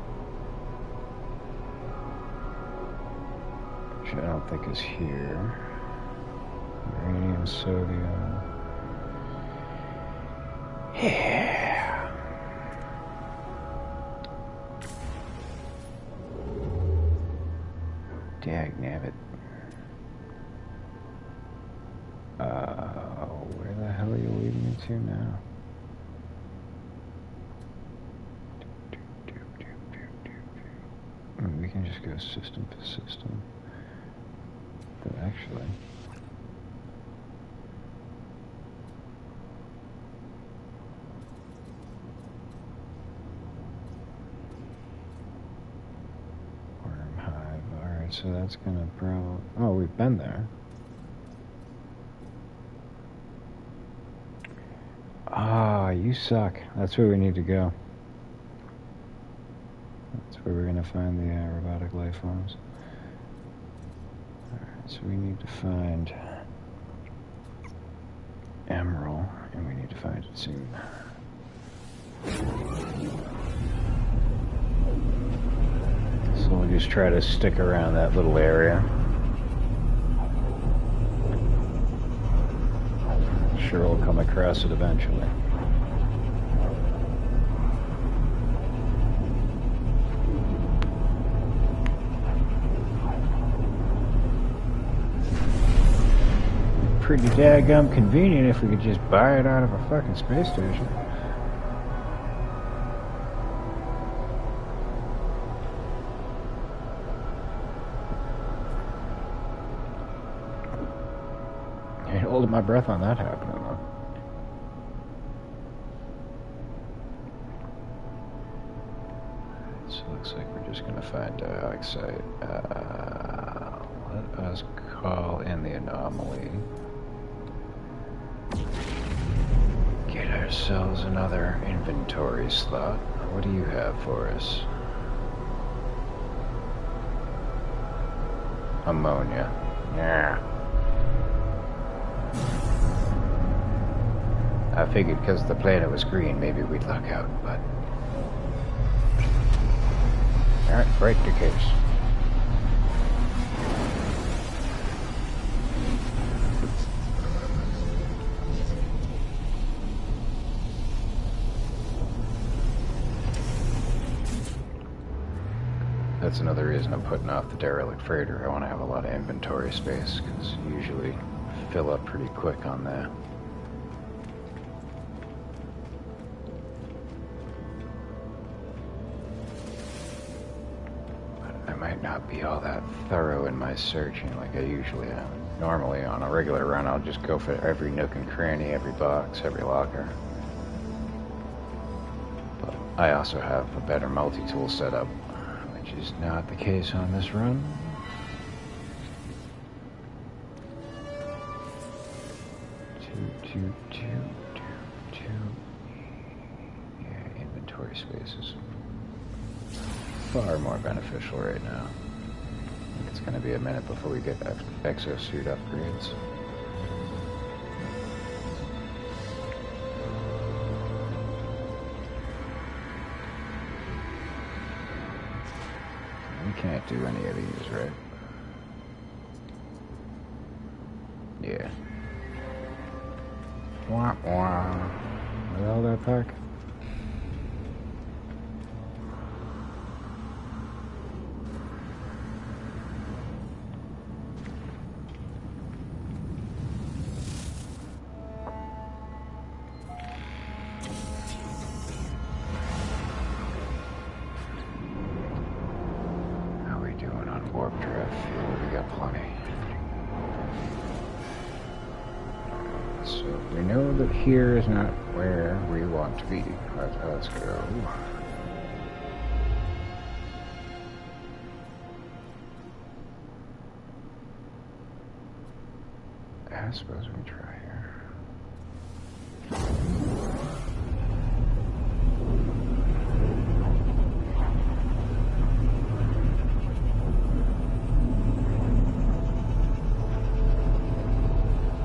Which I don't think is here. Uranium, sodium. Yeah. Dagnabbit. Where the hell are you leading me to now? We can just go system to system. But actually... Worm hive, alright, so that's gonna probably... Oh, we've been there. Ah, you suck. That's where we need to go. That's where we're gonna find the robotic life forms. Alright, so we need to find Emerald, and we need to find it soon. So we'll just try to stick around that little area. Sure we'll come across it eventually. Pretty daggum convenient if we could just buy it out of a fucking space station. I ain't holding my breath on that happening though. So it looks like we're just going to find dioxide. Let us call in the anomaly. Get ourselves another inventory slot. What do you have for us? Ammonia. Yeah. I figured because the planet was green, maybe we'd luck out, but... Alright, break the case. That's another reason I'm putting off the derelict freighter. I want to have a lot of inventory space, because you usually fill up pretty quick on that. But I might not be all that thorough in my searching like I usually am. Normally, on a regular run, I'll just go for every nook and cranny, every box, every locker. But I also have a better multi-tool setup, which is not the case on this run. Two. Yeah, inventory space is far more beneficial right now. I think it's going to be a minute before we get exosuit upgrades. We can't do any of these, right? Yeah. Wah wah. With all that pack? How we doing on warp drive fuel? We got plenty. So we know that here is not where we want to be. Let's go. I suppose we try here.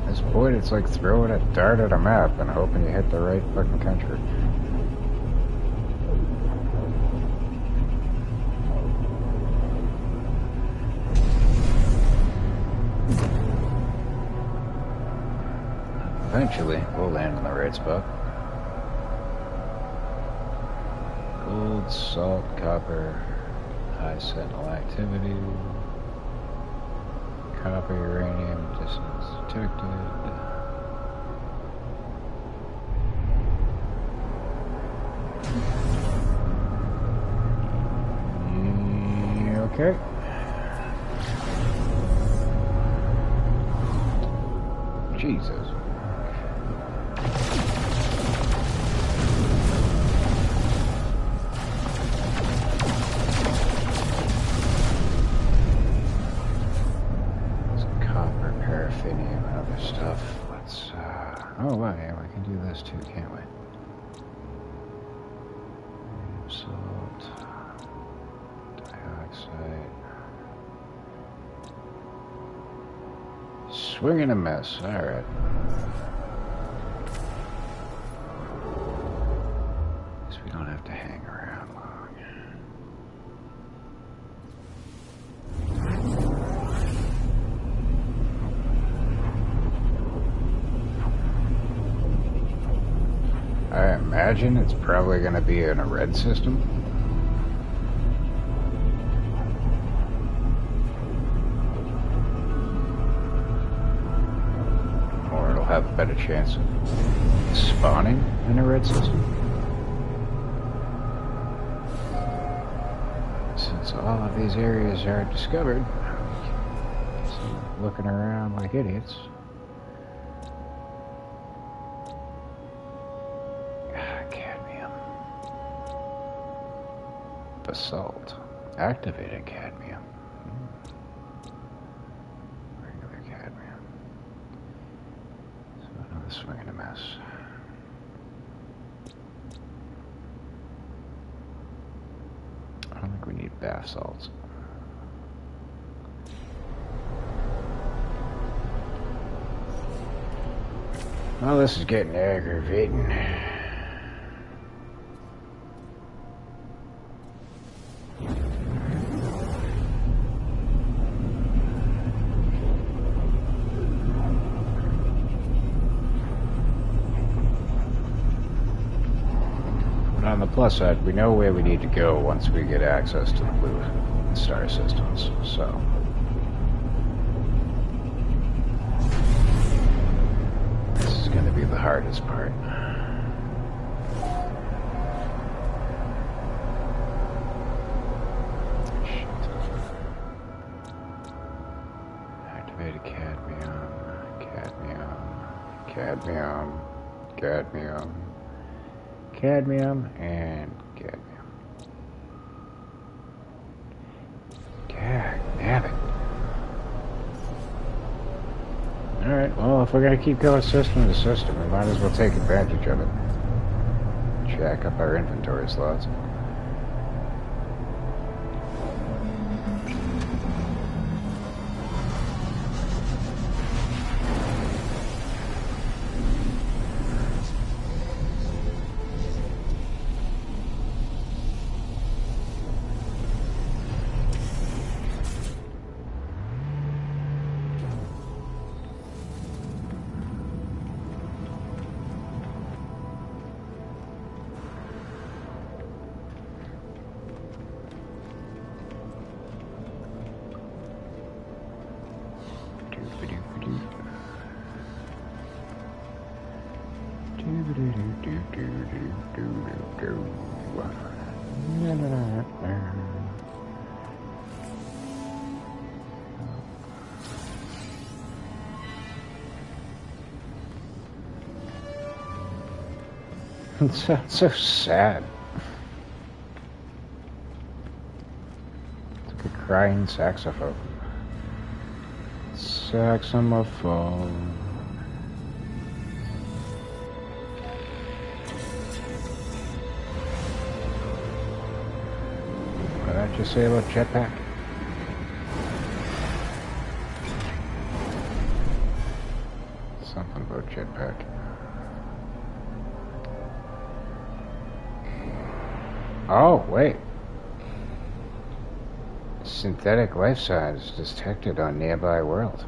At this point, it's like throwing a dart at a map and hoping you hit the right fucking country. Eventually, we'll land in the right spot. Gold, salt, copper, high sentinel activity, copper, uranium, distance detected. Okay. Jesus. Stuff. Let's, oh, wow, yeah, we can do this too, can't we? Salt, dioxide. Swing and a miss, alright. Guess we don't have to hang around long. I imagine it's probably going to be in a red system. Or it'll have a better chance of spawning in a red system. Since all of these areas are discovered, looking around like idiots. Basalt. Activated cadmium. Regular cadmium. So another swing and a miss. I don't think we need bath salts. Well, this is getting aggravating. But on the plus side, we know where we need to go once we get access to the blue star systems, so... Gonna be the hardest part. Shit. Activated cadmium, and cadmium. God damn it. Alright, well, if we're gonna keep going system to system, we might as well take advantage of it. Jack up our inventory slots. It sounds so sad. It's like a crying saxophone. Saxophone. What did you say about jetpack? Something about jetpack. Oh, wait. Synthetic life signs detected on nearby world.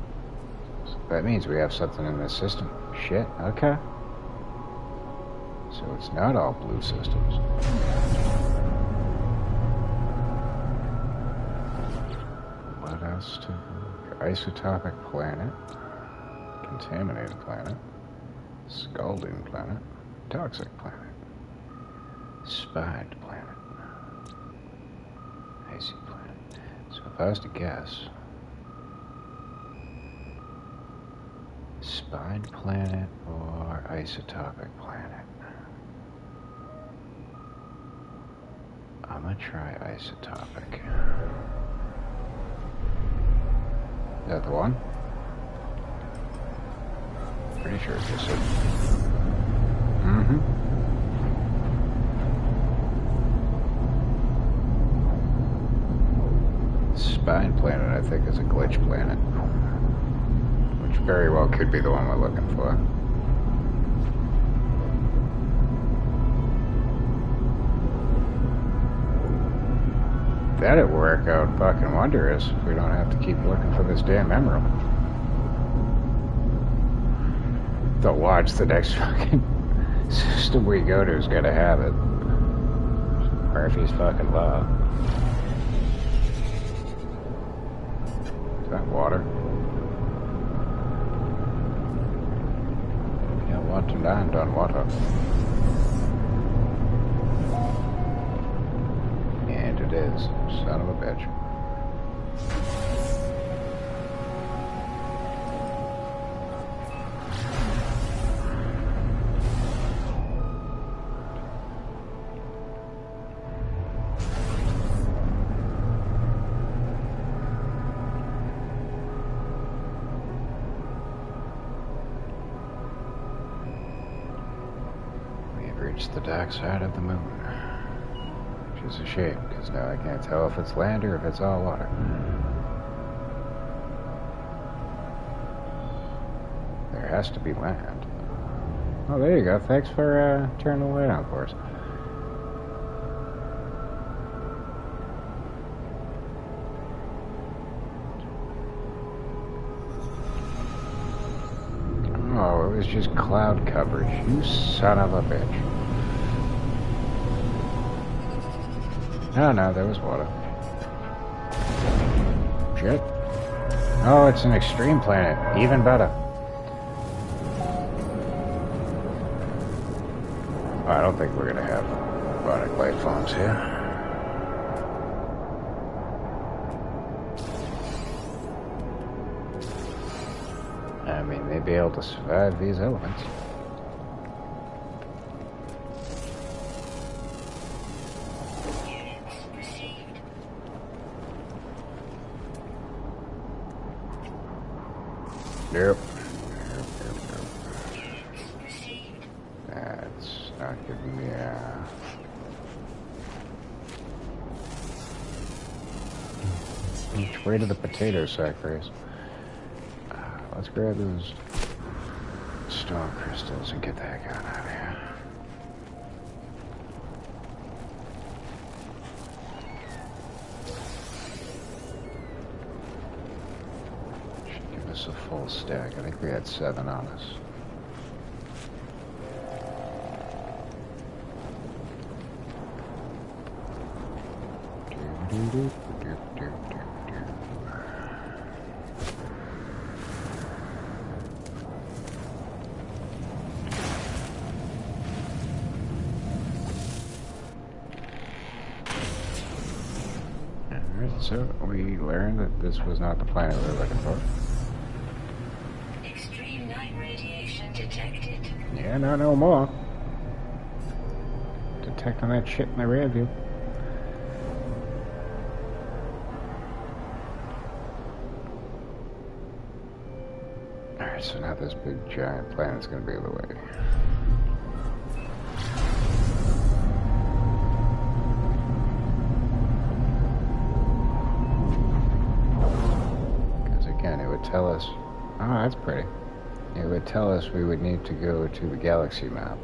So that means we have something in this system. Shit, okay. So it's not all blue systems. What else to... Isotopic planet. Contaminated planet. Scalding planet. Toxic planet. Spied planet. Icy planet. So if I was to guess, spied planet or isotopic planet, I'm gonna try isotopic. Is that the one? Pretty sure it's this one. Mm-hmm. Spine planet, I think, is a glitch planet. Which very well could be the one we're looking for. That'd work out fucking wondrous if we don't have to keep looking for this damn emerald. Don't watch, the next fucking system we go to is gonna have it. Murphy's fucking law. Is that water? You don't want to land on water. And it is. Son of a bitch. the dark side of the moon. Which is a shame, because now I can't tell if it's land or if it's all water. There has to be land. Oh, there you go. Thanks for turning the light on for us. Oh, it was just cloud coverage. You son of a bitch. No, there was water. Shit. Oh, it's an extreme planet. Even better. I don't think we're gonna have robotic life forms here. I mean, they'd be able to survive these elements. Units received. Yep. Units received. That's not giving me Which way to the potato sack race? Let's grab those stone crystals and get the heck out of here. Should give us a full stack. I think we had 7 on us. So we learned that this was not the planet we were looking for. Extreme night radiation detected. Yeah, no more. Detecting that shit in the rear view. Alright, so now this big giant planet's gonna be in the way. Tell us, oh, that's pretty. It would tell us we would need to go to the galaxy map,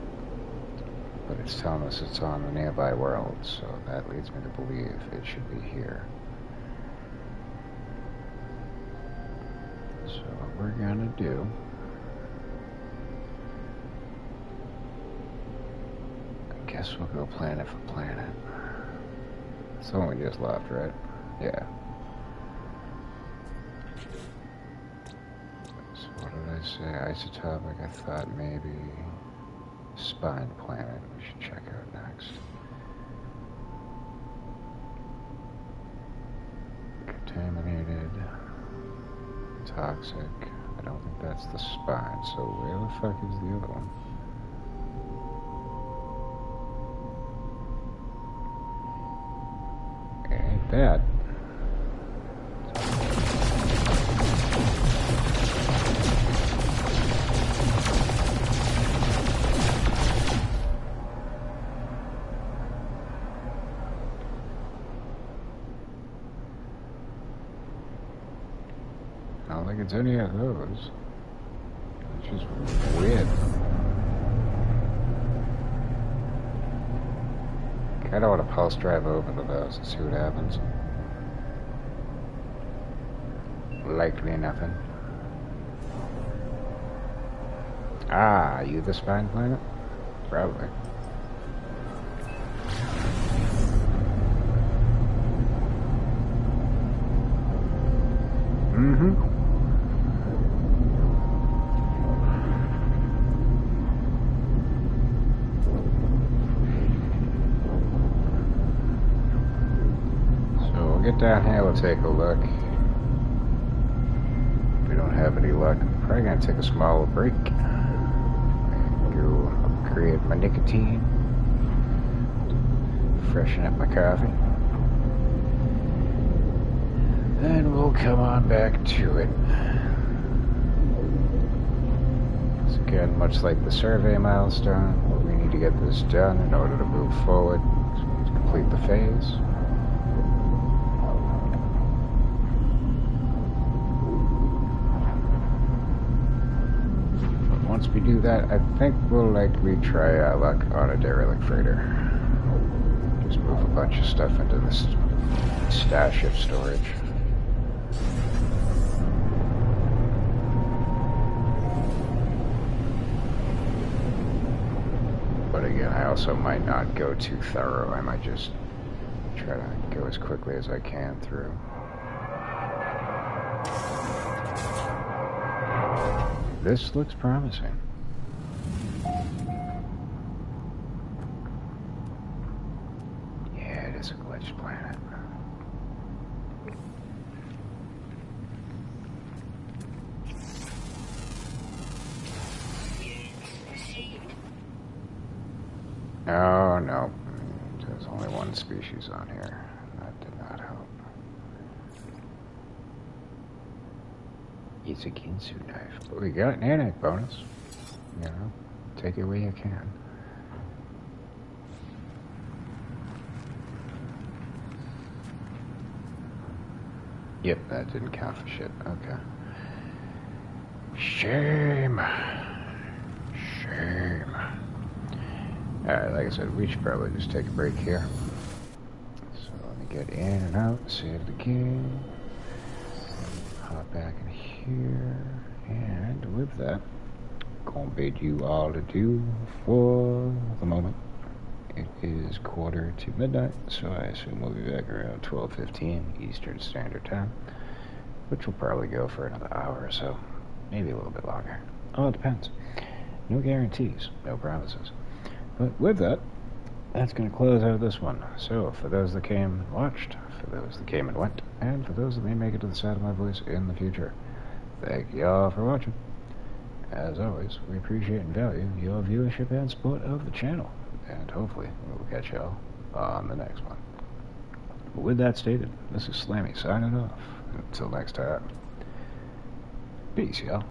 but it's telling us it's on the nearby world, so that leads me to believe it should be here. So what we're gonna do, I guess we'll go planet for planet. It's the one we just left, right? Yeah. What did I say? Isotopic, I thought maybe spine planet we should check out next. Contaminated, toxic. I don't think that's the spine, so where the fuck is the other one? It ain't that. I don't think it's any of those. It's just weird. Kinda want to pulse drive over to those and see what happens. Likely nothing. Ah, you the spine planet? Probably. Mm-hmm. Get down here, we'll take a look. If we don't have any luck, I'm probably gonna take a small break and go upgrade my nicotine, freshen up my coffee. Then we'll come on back to it. It's again, much like the survey milestone, we need to to get this done in order to move forward, so we need to complete the phase. But once we do that, I think we'll likely try our luck on a derelict freighter. Just move a bunch of stuff into this stash of storage. But again, I also might not go too thorough. I might just try to go as quickly as I can through. This looks promising. Yeah, it is a glitched planet. Oh, no. There's only one species on here. That did not help. It's a Ginsu knife. But we got an annex bonus. You know, take it where you can. Yep, that didn't count for shit. Okay. Shame. Shame. Alright, like I said, we should probably just take a break here. So let me get in and out, save the game. Hop back in here. And with that, gonna bid you all adieu for the moment. It is 1:45 so I assume we'll be back around 12:15 Eastern Standard Time, which will probably go for another hour or so, maybe a little bit longer. Oh, it depends. No guarantees, no promises. But with that, that's going to close out this one. So, for those that came and watched, for those that came and went, and for those that may make it to the side of my voice in the future, thank y'all for watching. As always, we appreciate and value your viewership and support of the channel, and hopefully we'll catch y'all on the next one. But with that stated, this is Slammy signing off. Until next time, peace, y'all.